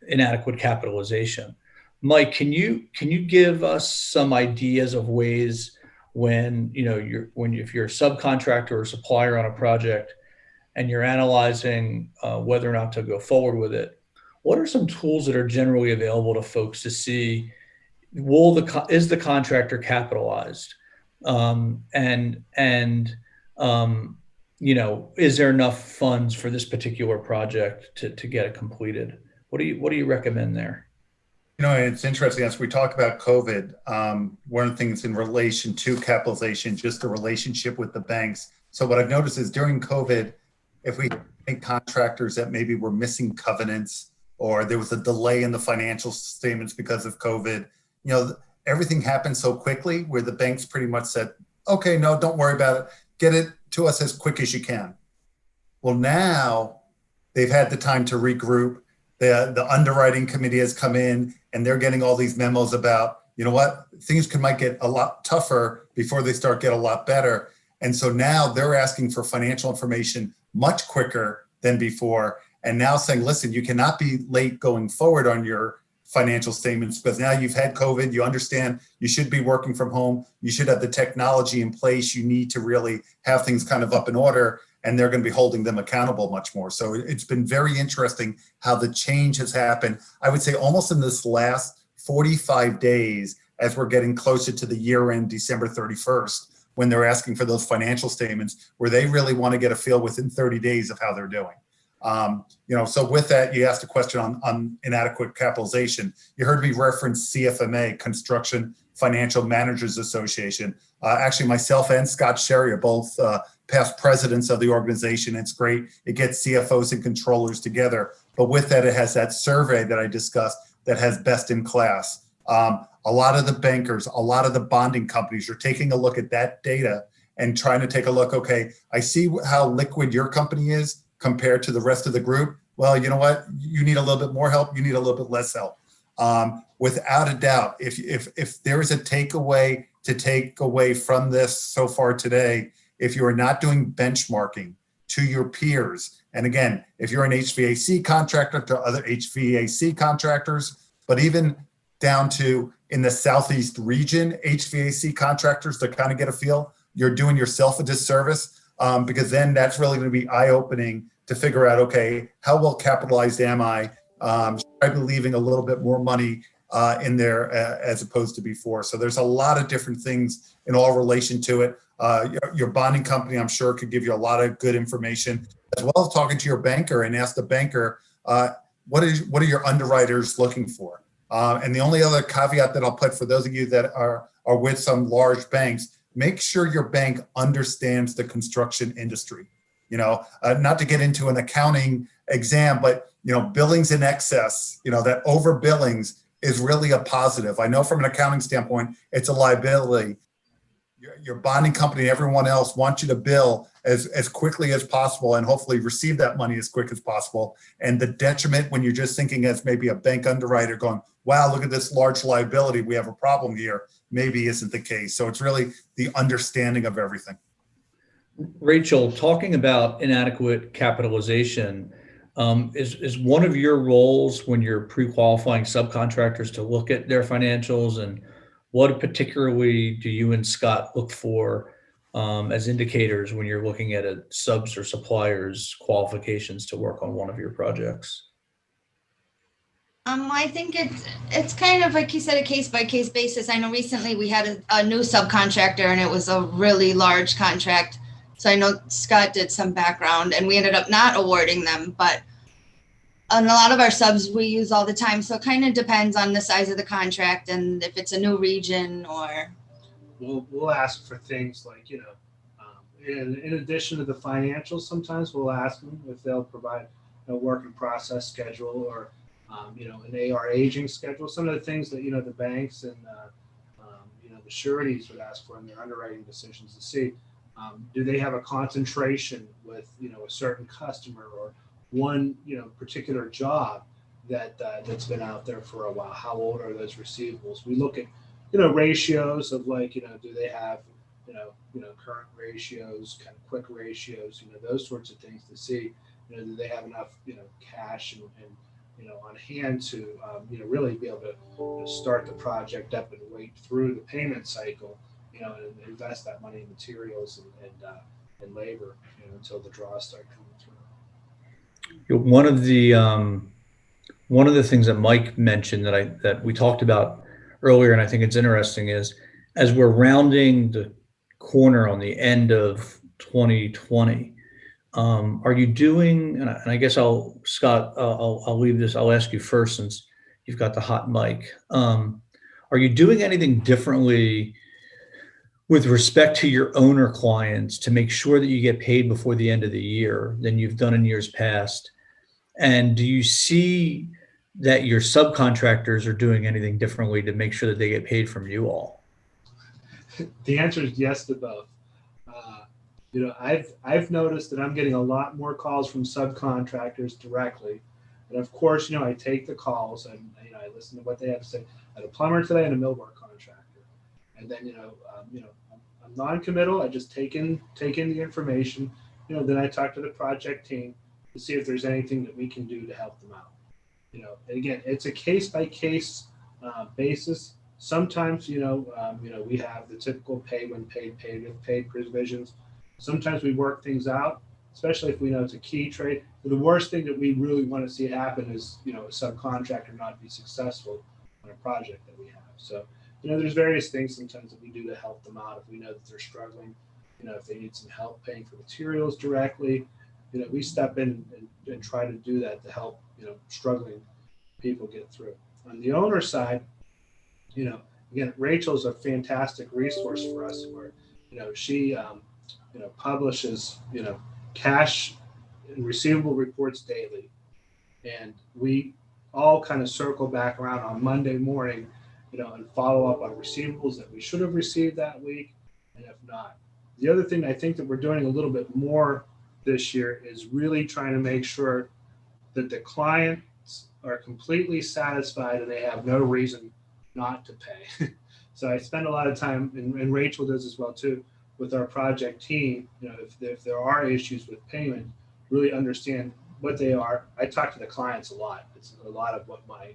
[SPEAKER 2] inadequate capitalization. Mike, can you give us some ideas of ways when, if you're a subcontractor or supplier on a project and you're analyzing whether or not to go forward with it, what are some tools that are generally available to folks to see, is the contractor capitalized? Is there enough funds for this particular project to get it completed? What do you recommend there?
[SPEAKER 3] It's interesting as we talk about COVID. One of the things in relation to capitalization, just the relationship with the banks. So what I've noticed is during COVID, if we think contractors that maybe were missing covenants, or there was a delay in the financial statements because of COVID, everything happened so quickly where the banks pretty much said, okay, no, don't worry about it. Get it to us as quick as you can. Well, now they've had the time to regroup. The underwriting committee has come in and they're getting all these memos about, things might get a lot tougher before they start get a lot better. And so now they're asking for financial information much quicker than before. And now saying, listen, you cannot be late going forward on your financial statements because now you've had COVID, you understand you should be working from home, you should have the technology in place, you need to really have things kind of up in order, and they're going to be holding them accountable much more. So it's been very interesting how the change has happened. I would say almost in this last 45 days, as we're getting closer to the year end, December 31st, when they're asking for those financial statements, where they really want to get a feel within 30 days of how they're doing. So with that, you asked a question on inadequate capitalization. You heard me reference CFMA, Construction Financial Managers Association. Actually, myself and Scott Sherry are both past presidents of the organization. It's great. It gets CFOs and controllers together. But with that, it has that survey that I discussed that has best in class. A lot of the bankers, a lot of the bonding companies are taking a look at that data and trying to take a look, okay, I see how liquid your company is compared to the rest of the group. Well, you know what? You need a little bit more help. You need a little bit less help. Without a doubt, if there is a takeaway to take away from this so far today, if you are not doing benchmarking to your peers, and again, if you're an HVAC contractor to other HVAC contractors, but even down to in the Southeast region, HVAC contractors to kind of get a feel, you're doing yourself a disservice because then that's really going to be eye-opening to figure out, okay, how well capitalized am I? Should I be leaving a little bit more money in there as opposed to before? So there's a lot of different things in all relation to it. Your bonding company, I'm sure, could give you a lot of good information, as well as talking to your banker and ask the banker, what are your underwriters looking for? And the only other caveat that I'll put for those of you that are with some large banks, make sure your bank understands the construction industry. Not to get into an accounting exam, but billings in excess, that over billings is really a positive. I know from an accounting standpoint, it's a liability. Your bonding company, everyone else wants you to bill as quickly as possible and hopefully receive that money as quick as possible. And the detriment when you're just thinking as maybe a bank underwriter going, wow, look at this large liability, we have a problem here, maybe isn't the case. So it's really the understanding of everything.
[SPEAKER 2] Rachel, talking about inadequate capitalization, is one of your roles when you're pre-qualifying subcontractors to look at their financials, and what particularly do you and Scott look for as indicators when you're looking at a subs or suppliers qualifications to work on one of your projects?
[SPEAKER 5] I think it's kind of like you said, a case by case basis. I know recently we had a new subcontractor and it was a really large contract. So I know Scott did some background and we ended up not awarding them, but on a lot of our subs we use all the time. So it kind of depends on the size of the contract and if it's a new region or.
[SPEAKER 4] We'll ask for things like, in addition to the financials, sometimes we'll ask them if they'll provide a work in process schedule or, an AR aging schedule. Some of the things that, the banks and, the sureties would ask for in their underwriting decisions to see, do they have a concentration with, a certain customer or one, particular job that's been out there for a while? How old are those receivables? We look at, ratios of like, do they have, current ratios, kind of quick ratios, those sorts of things to see, do they have enough, cash and on hand to, really be able to start the project up and wait through the payment cycle, and invest that money in materials and labor, until the draws start coming through.
[SPEAKER 2] One of the things that Mike mentioned that we talked about earlier, and I think it's interesting, is as we're rounding the corner on the end of 2020, are you doing, and I guess Scott, I'll leave this, I'll ask you first since you've got the hot mic. Are you doing anything differently with respect to your owner clients to make sure that you get paid before the end of the year than you've done in years past? And do you see that your subcontractors are doing anything differently to make sure that they get paid from you all?
[SPEAKER 4] The answer is yes to both. I've noticed that I'm getting a lot more calls from subcontractors directly, and of course, I take the calls and I listen to what they have to say. I had a plumber today and a millwork contractor, and then I'm non-committal. I just take in the information. Then I talk to the project team to see if there's anything that we can do to help them out. And again, it's a case by case basis. Sometimes we have the typical pay when paid with paid provisions. Sometimes we work things out, especially if we know it's a key trade. But the worst thing that we really want to see happen is, a subcontractor not be successful on a project that we have. So, there's various things sometimes that we do to help them out if we know that they're struggling. If they need some help paying for materials directly, we step in and try to do that to help, struggling people get through. On the owner side, again, Rachel's a fantastic resource for us where, she, publishes, cash and receivable reports daily. And we all kind of circle back around on Monday morning, and follow up on receivables that we should have received that week. And if not, the other thing I think that we're doing a little bit more this year is really trying to make sure that the clients are completely satisfied and they have no reason not to pay. So I spend a lot of time, and Rachel does as well too, with our project team, if there are issues with payment, really understand what they are. I talk to the clients a lot. It's a lot of what my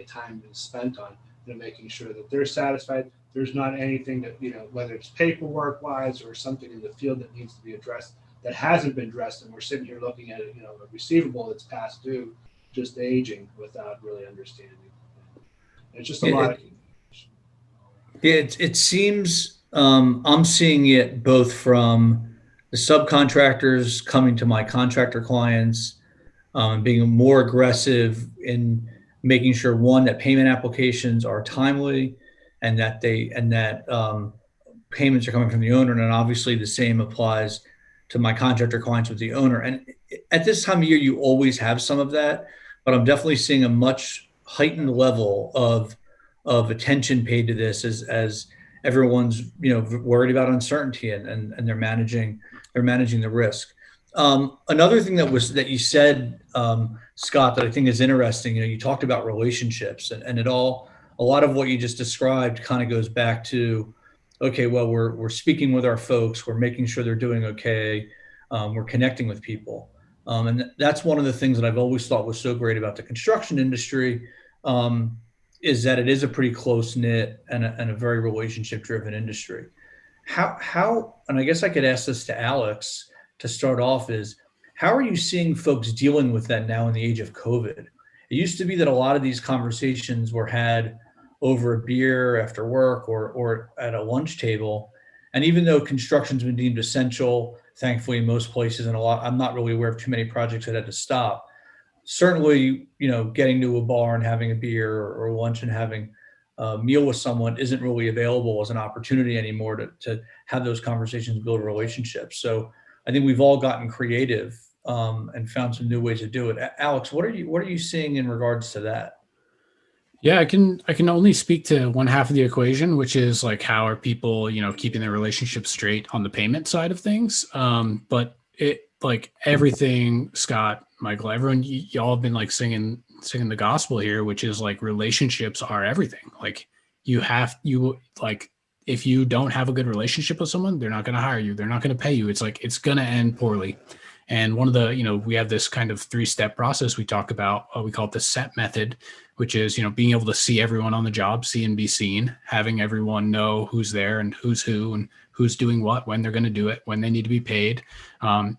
[SPEAKER 4] time is spent on, making sure that they're satisfied. There's not anything that, whether it's paperwork wise or something in the field that needs to be addressed that hasn't been addressed. And we're sitting here looking at it, a receivable that's past due, just aging without really understanding. It's just a lot of communication.
[SPEAKER 2] It seems, I'm seeing it both from the subcontractors coming to my contractor clients, being more aggressive in making sure, one, that payment applications are timely and that payments are coming from the owner. And then obviously the same applies to my contractor clients with the owner. And at this time of year, you always have some of that, but I'm definitely seeing a much heightened level of attention paid to this as everyone's, worried about uncertainty and they're managing the risk. Another thing that you said, Scott, that I think is interesting, you talked about relationships and a lot of what you just described kind of goes back to, okay, well, we're speaking with our folks, we're making sure they're doing okay, we're connecting with people. And that's one of the things that I've always thought was so great about the construction industry, is that it is a pretty close knit and a very relationship driven industry. How, and I guess I could ask this to Alex to start off, is how are you seeing folks dealing with that now in the age of COVID? It used to be that a lot of these conversations were had over a beer after work or at a lunch table. And even though construction's been deemed essential, thankfully in most places, and I'm not really aware of too many projects that had to stop, certainly, getting to a bar and having a beer or lunch and having a meal with someone isn't really available as an opportunity anymore to have those conversations, build relationships. So I think we've all gotten creative and found some new ways to do it. Alex, what are you seeing in regards to that?
[SPEAKER 1] Yeah, I can only speak to one half of the equation, which is like how are people, keeping their relationship straight on the payment side of things. But it like everything, Scott, Michael, everyone, y'all have been like singing the gospel here, which is like relationships are everything. Like if you don't have a good relationship with someone, they're not going to hire you. They're not going to pay you. It's like, it's going to end poorly. And one of the, we have this kind of 3-step process we talk about. We call it the SET method, which is, being able to see everyone on the job, see and be seen, having everyone know who's there and who's who and who's doing what, when they're going to do it, when they need to be paid.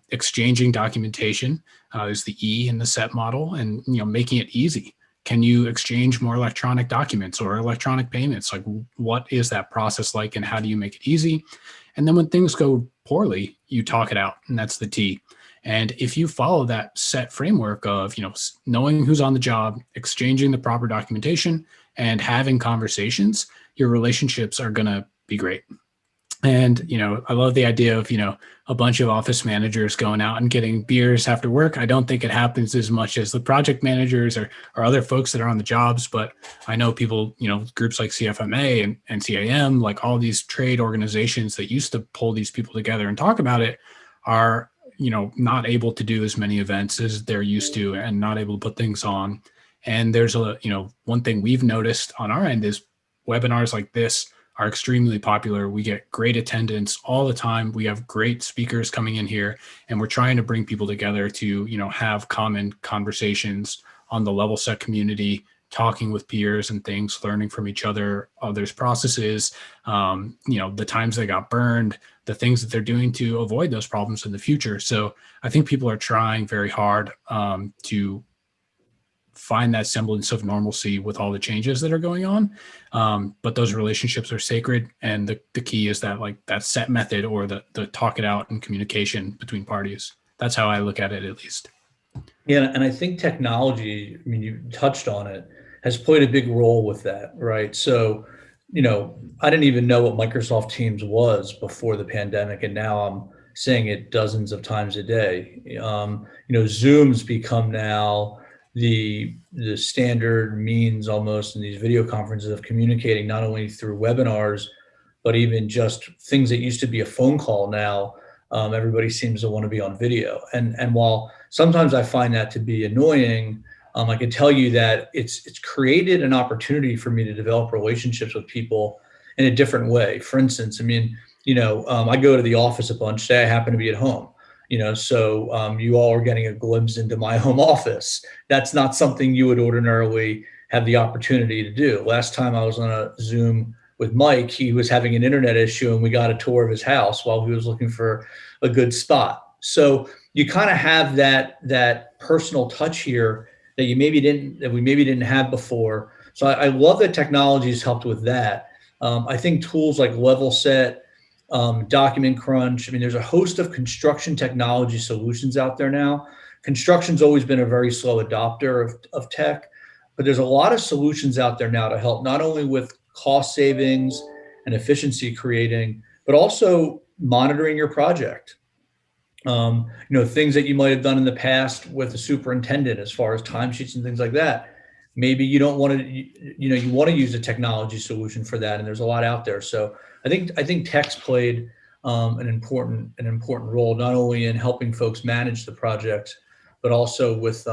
[SPEAKER 1] Exchanging documentation is the E in the SET model, and, making it easy. Can you exchange more electronic documents or electronic payments? Like, what is that process like, and how do you make it easy? And then when things go poorly, you talk it out, and that's the T. And if you follow that set framework of, knowing who's on the job, exchanging the proper documentation, and having conversations, your relationships are going to be great. And, I love the idea of, a bunch of office managers going out and getting beers after work. I don't think it happens as much as the project managers or other folks that are on the jobs, but I know people, groups like CFMA and CAM, like all these trade organizations that used to pull these people together and talk about it, are not able to do as many events as they're used to and not able to put things on. And there's one thing we've noticed on our end is webinars like this are extremely popular. We get great attendance all the time. We have great speakers coming in here, and we're trying to bring people together to, have common conversations on the Levelset community, talking with peers and things, learning from each other, others' processes, the times they got burned, the things that they're doing to avoid those problems in the future. So I think people are trying very hard to find that semblance of normalcy with all the changes that are going on. But those relationships are sacred. And the key is that that SET method, or the talk it out and communication between parties. That's how I look at it, at least.
[SPEAKER 2] Yeah, and I think technology, you touched on it, has played a big role with that, right? So, I didn't even know what Microsoft Teams was before the pandemic, and now I'm saying it dozens of times a day. Zoom's become now the standard means almost in these video conferences of communicating, not only through webinars, but even just things that used to be a phone call now. Everybody seems to want to be on video. And while sometimes I find that to be annoying, I can tell you that it's created an opportunity for me to develop relationships with people in a different way. For instance, I go to the office a bunch. Say I happen to be at home, so you all are getting a glimpse into my home office. That's not something you would ordinarily have the opportunity to do. Last time I was on a Zoom with Mike, he was having an internet issue, and we got a tour of his house while he was looking for a good spot. So you kind of have that personal touch here that we maybe didn't have before. So I love that technology has helped with that. I think tools like Levelset, Document Crunch. There's a host of construction technology solutions out there now. Construction's always been a very slow adopter of tech, but there's a lot of solutions out there now to help not only with cost savings and efficiency creating, but also monitoring your project. Things that you might have done in the past with the superintendent as far as timesheets and things like that. Maybe you don't want to, you want to use a technology solution for that, and there's a lot out there. So I think tech's played an important role, not only in helping folks manage the project, but also with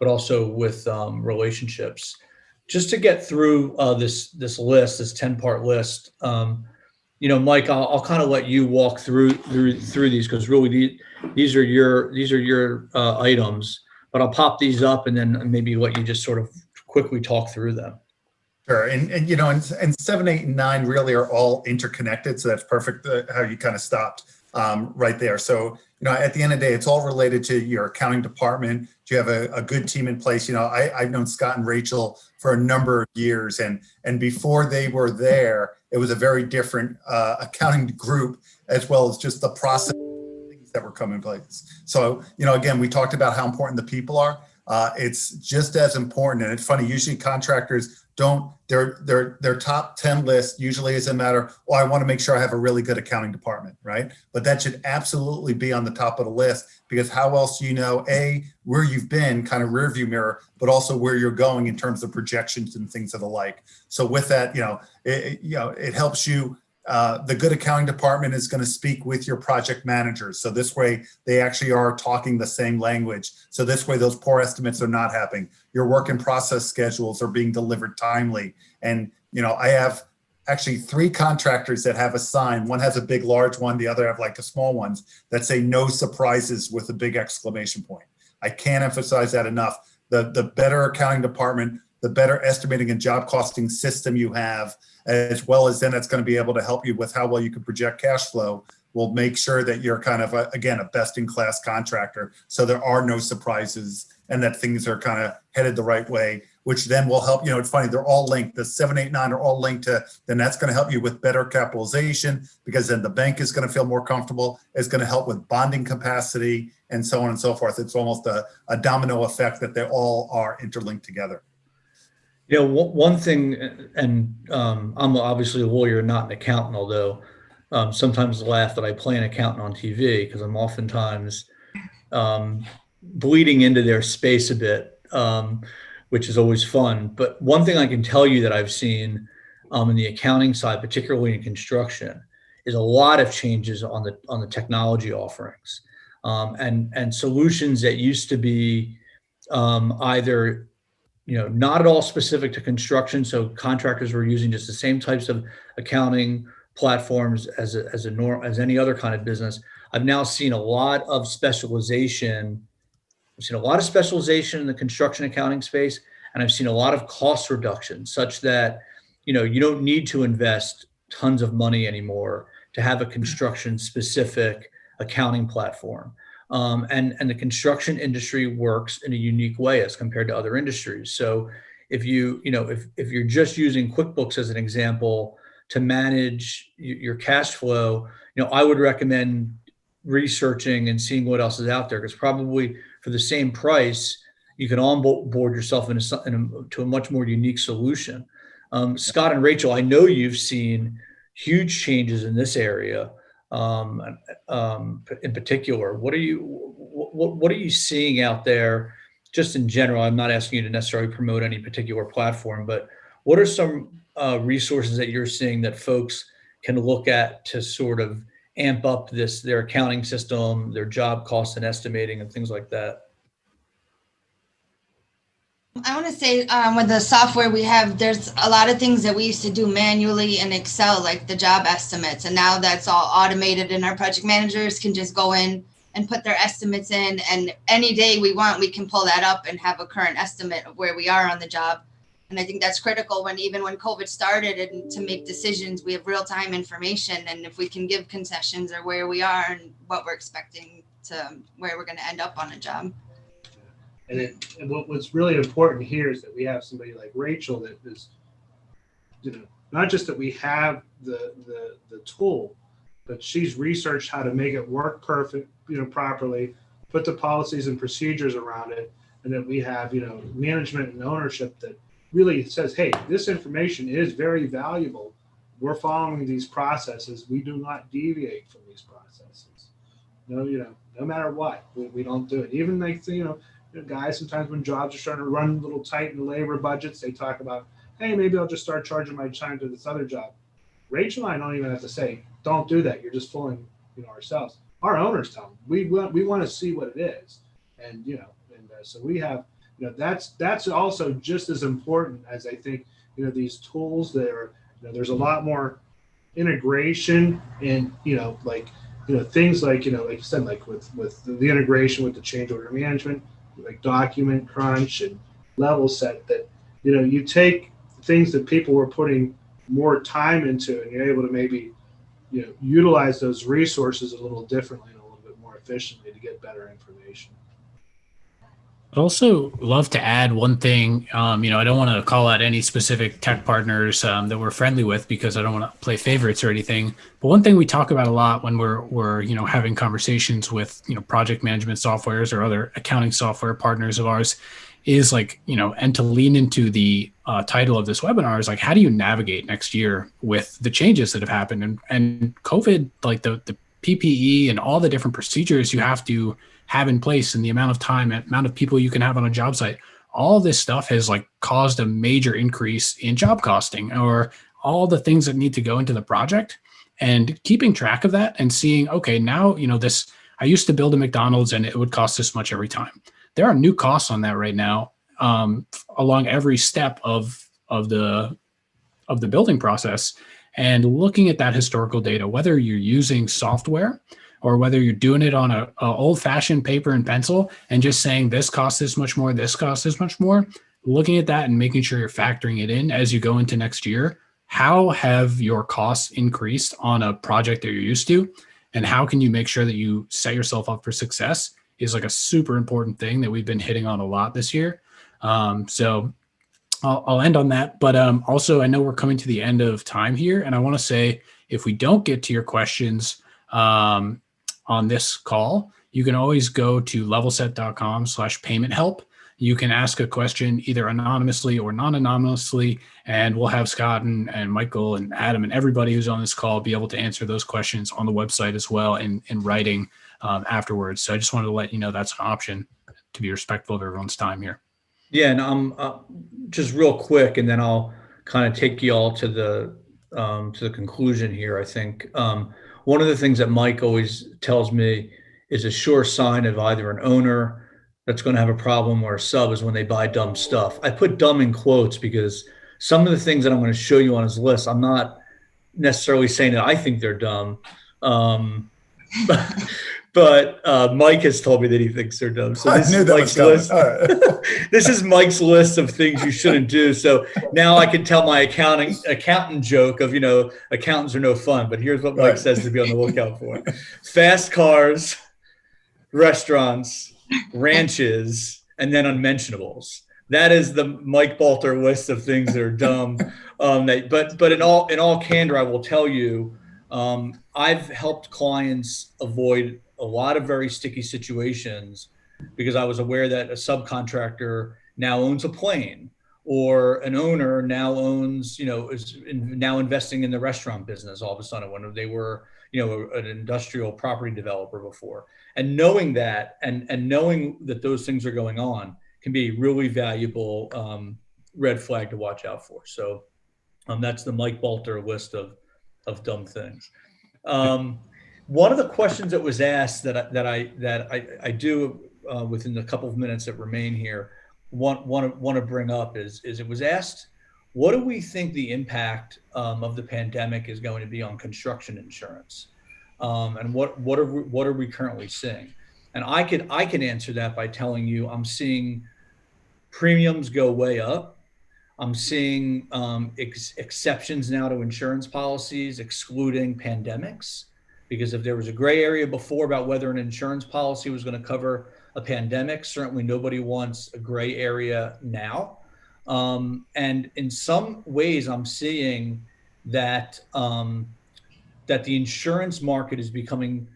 [SPEAKER 2] relationships. Just to get through this list, this 10-part list. Mike, I'll kind of let you walk through these, because really these are your items. But I'll pop these up and then maybe let you just sort of quickly talk through them.
[SPEAKER 3] Sure, and 7, 8, and 9 really are all interconnected. So that's perfect how you kind of stopped right there. So at the end of the day, it's all related to your accounting department. Do you have a good team in place? I've known Scott and Rachel for a number of years, and before they were there, it was a very different accounting group, as well as just the process that were coming in place. So, again, we talked about how important the people are. it's just as important. And it's funny, usually contractors don't, their top 10 list usually is a matter, oh, I want to make sure I have a really good accounting department, right? But that should absolutely be on the top of the list, because how else do you know, A, where you've been, kind of rear view mirror, but also where you're going in terms of projections and things of the like. So with that, it helps you. The good accounting department is going to speak with your project managers. So this way they actually are talking the same language. So this way those poor estimates are not happening. Your work in process schedules are being delivered timely. And, I have actually 3 contractors that have a sign. One has a big, large one. The other have like the small ones that say no surprises with a big exclamation point. I can't emphasize that enough. The better accounting department, the better estimating and job costing system you have, as well as then it's going to be able to help you with how well you can project cash flow, will make sure that you're kind of, a best-in-class contractor. So there are no surprises and that things are kind of headed the right way, which then will help. It's funny, they're all linked. The 7, 8, 9 are all linked to, then that's going to help you with better capitalization, because then the bank is going to feel more comfortable. It's going to help with bonding capacity and so on and so forth. It's almost a domino effect that they all are interlinked together.
[SPEAKER 2] One thing, and I'm obviously a lawyer, not an accountant, although sometimes laugh that I play an accountant on TV, because I'm oftentimes bleeding into their space a bit, which is always fun. But one thing I can tell you that I've seen in the accounting side, particularly in construction, is a lot of changes on the technology offerings, and solutions that used to be either not at all specific to construction. So contractors were using just the same types of accounting platforms as any other kind of business. I've now seen a lot of specialization. I've seen a lot of specialization in the construction accounting space, and I've seen a lot of cost reduction, such that you don't need to invest tons of money anymore to have a construction specific accounting platform. And the construction industry works in a unique way as compared to other industries. So if if you're just using QuickBooks as an example to manage your cash flow, I would recommend researching and seeing what else is out there, because probably for the same price, you can onboard yourself to a much more unique solution. Scott and Rachel, I know you've seen huge changes in this area. In particular, what are you seeing out there just in general? I'm not asking you to necessarily promote any particular platform, but what are some resources that you're seeing that folks can look at to sort of amp up their accounting system, their job costs and estimating and things like that?
[SPEAKER 5] I want to say with the software we have, there's a lot of things that we used to do manually in Excel, like the job estimates. And now that's all automated, and our project managers can just go in and put their estimates in. And any day we want, we can pull that up and have a current estimate of where we are on the job. And I think that's critical even when COVID started, and to make decisions, we have real-time information. And if we can give concessions or where we are and what we're expecting to where we're going to end up on a job.
[SPEAKER 4] And what's really important here is that we have somebody like Rachel that is, not just that we have the tool, but she's researched how to make it work properly, put the policies and procedures around it, and that we have, management and ownership that really says, hey, this information is very valuable. We're following these processes. We do not deviate from these processes. No matter what, we don't do it. Even like, guys, sometimes when jobs are starting to run a little tight in the labor budgets, they talk about, hey, maybe I'll just start charging my time to this other job. Rachel and I don't even have to say, don't do that. You're just fooling, ourselves. Our owners tell them, we want to see what it is. And, so we have, that's also just as important as I think, these tools that are, there's a lot more integration and, things like, like you said, like with the integration with the change order management, like document crunch and Levelset, that you take things that people were putting more time into, and you're able to maybe utilize those resources a little differently and a little bit more efficiently to get better information.
[SPEAKER 1] I'd also love to add one thing. I don't want to call out any specific tech partners that we're friendly with because I don't want to play favorites or anything. But one thing we talk about a lot when we're having conversations with project management softwares or other accounting software partners of ours is and to lean into the title of this webinar is how do you navigate next year with the changes that have happened and COVID, the PPE and all the different procedures you have to have in place and the amount of time and amount of people you can have on a job site. All this stuff has caused a major increase in job costing or all the things that need to go into the project, and keeping track of that and seeing, okay, now, I used to build a McDonald's and it would cost this much every time. There are new costs on that right now along every step of the building process, and looking at that historical data, whether you're using software or whether you're doing it on a old-fashioned paper and pencil and just saying this costs this much more, this costs this much more, looking at that and making sure you're factoring it in as you go into next year. How have your costs increased on a project that you're used to? And how can you make sure that you set yourself up for success is a super important thing that we've been hitting on a lot this year. So I'll end on that. But also, I know we're coming to the end of time here. And I want to say, if we don't get to your questions on this call, you can always go to levelset.com/payment help. You can ask a question either anonymously or non-anonymously, and we'll have Scott and Michael and Adam and everybody who's on this call be able to answer those questions on the website as well in writing afterwards. So I just wanted to let you know that's an option to be respectful of everyone's time here.
[SPEAKER 2] Yeah, and I'm just real quick, and then I'll kind of take you all to the conclusion here. I think one of the things that Mike always tells me is a sure sign of either an owner that's going to have a problem or a sub is when they buy dumb stuff. I put dumb in quotes because some of the things that I'm going to show you on his list, I'm not necessarily saying that I think they're dumb. But Mike has told me that he thinks they're dumb. So this is Mike's list. This is Mike's list of things you shouldn't do. So now I can tell my accountant joke of, accountants are no fun. But here's what Mike says to be on the lookout for: fast cars, restaurants, ranches, and then unmentionables. That is the Mike Balter list of things that are dumb. But in all candor, I will tell you, I've helped clients avoid a lot of very sticky situations because I was aware that a subcontractor now owns a plane, or an owner now owns, is now investing in the restaurant business all of a sudden when they were, an industrial property developer before. And knowing that and knowing that those things are going on can be a really valuable red flag to watch out for. So that's the Mike Balter list of dumb things. One of the questions that was asked that I do within the couple of minutes that remain here want to bring up is it was asked, what do we think the impact of the pandemic is going to be on construction insurance, and what are we currently seeing? And I can answer that by telling you I'm seeing premiums go way up. I'm seeing exceptions now to insurance policies excluding pandemics, because if there was a gray area before about whether an insurance policy was going to cover a pandemic, certainly nobody wants a gray area now. And in some ways, I'm seeing that that the insurance market is becoming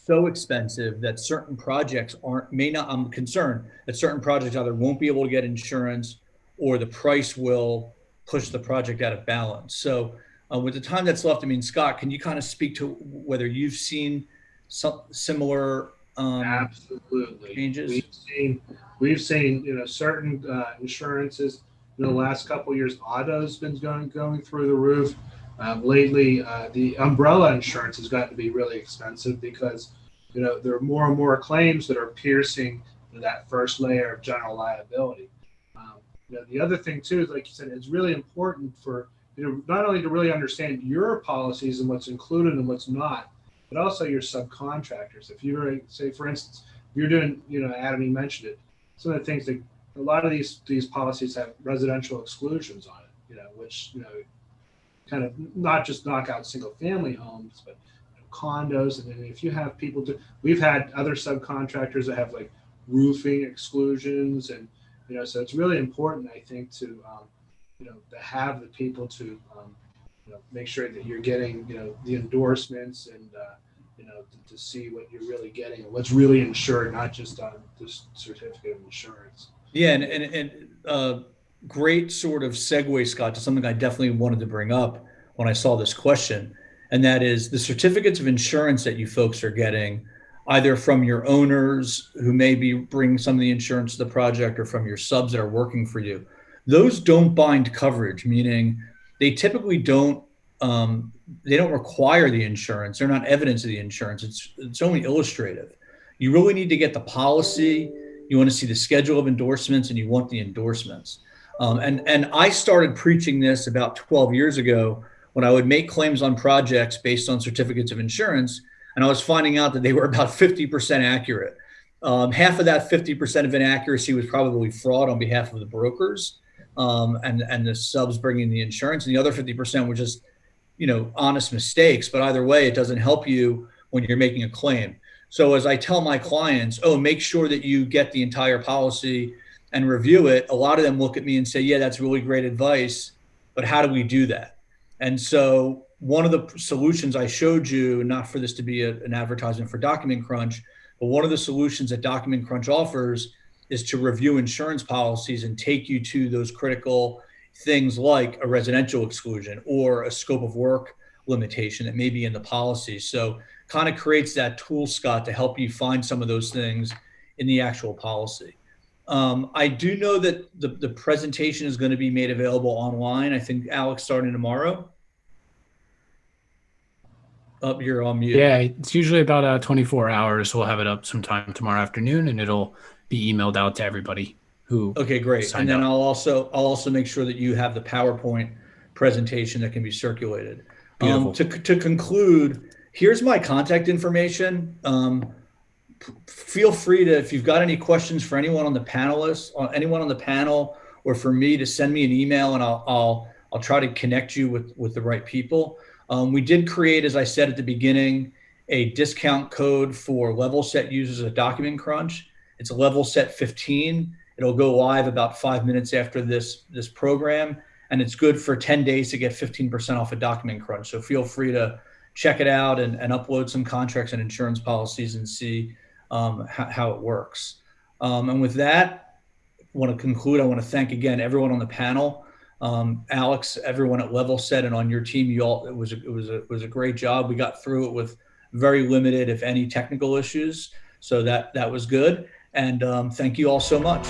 [SPEAKER 2] so expensive that certain projects I'm concerned that certain projects either won't be able to get insurance, or the price will push the project out of balance. So with the time that's left, Scott, can you kind of speak to whether you've seen some similar
[SPEAKER 4] absolutely
[SPEAKER 2] changes?
[SPEAKER 4] We've seen certain insurances in the last couple of years. Auto's been going through the roof. Lately, the umbrella insurance has gotten to be really expensive because there are more and more claims that are piercing that first layer of general liability. The other thing too is, like you said, it's really important for not only to really understand your policies and what's included and what's not, but also your subcontractors. If you're, say, for instance, if you're doing, Adam, you mentioned it, some of the things that a lot of these policies have residential exclusions on it, which, kind of not just knock out single family homes, but condos. And then if you have people we've had other subcontractors that have like roofing exclusions, and so it's really important, I think, to to have the people to make sure that you're getting the endorsements, and to see what you're really getting and what's really insured, not just on this certificate of insurance.
[SPEAKER 2] Yeah, and great sort of segue, Scott, to something I definitely wanted to bring up when I saw this question, and that is the certificates of insurance that you folks are getting, either from your owners who may be bringing some of the insurance to the project, or from your subs that are working for you. Those don't bind coverage, meaning they typically don't require the insurance. They're not evidence of the insurance. It's only illustrative. You really need to get the policy. You want to see the schedule of endorsements, and you want the endorsements. And I started preaching this about 12 years ago when I would make claims on projects based on certificates of insurance, and I was finding out that they were about 50% accurate. Half of that 50% of inaccuracy was probably fraud on behalf of the brokers and the subs bringing the insurance, and the other 50% were just honest mistakes. But either way, it doesn't help you when you're making a claim. So as I tell my clients, make sure that you get the entire policy and review it, a lot of them look at me and say, yeah, that's really great advice, but how do we do that? And so one of the solutions I showed you, not for this to be an advertisement for Document Crunch, but one of the solutions that Document Crunch offers is to review insurance policies and take you to those critical things like a residential exclusion or a scope of work limitation that may be in the policy. So kind of creates that tool, Scott, to help you find some of those things in the actual policy. I do know that the presentation is going to be made available online. I think, Alex, starting tomorrow. You're on mute.
[SPEAKER 1] Yeah, it's usually about 24 hours. We'll have it up sometime tomorrow afternoon, and it'll be emailed out to everybody who.
[SPEAKER 2] Okay, great. And then I'll also make sure that you have the PowerPoint presentation that can be circulated. To conclude, here's my contact information. Feel free to, if you've got any questions for anyone on the panel, or for me, to send me an email, and I'll try to connect you with the right people. We did create, as I said at the beginning, a discount code for Levelset users at Document Crunch. It's Levelset 15. It'll go live about 5 minutes after this program, and it's good for 10 days to get 15% off a Document Crunch. So feel free to check it out and upload some contracts and insurance policies and see how it works. And with that, I want to conclude. I want to thank again everyone on the panel. Alex, everyone at Levelset, and on your team, it was a great job. We got through it with very limited, if any, technical issues. So that was good. And thank you all so much.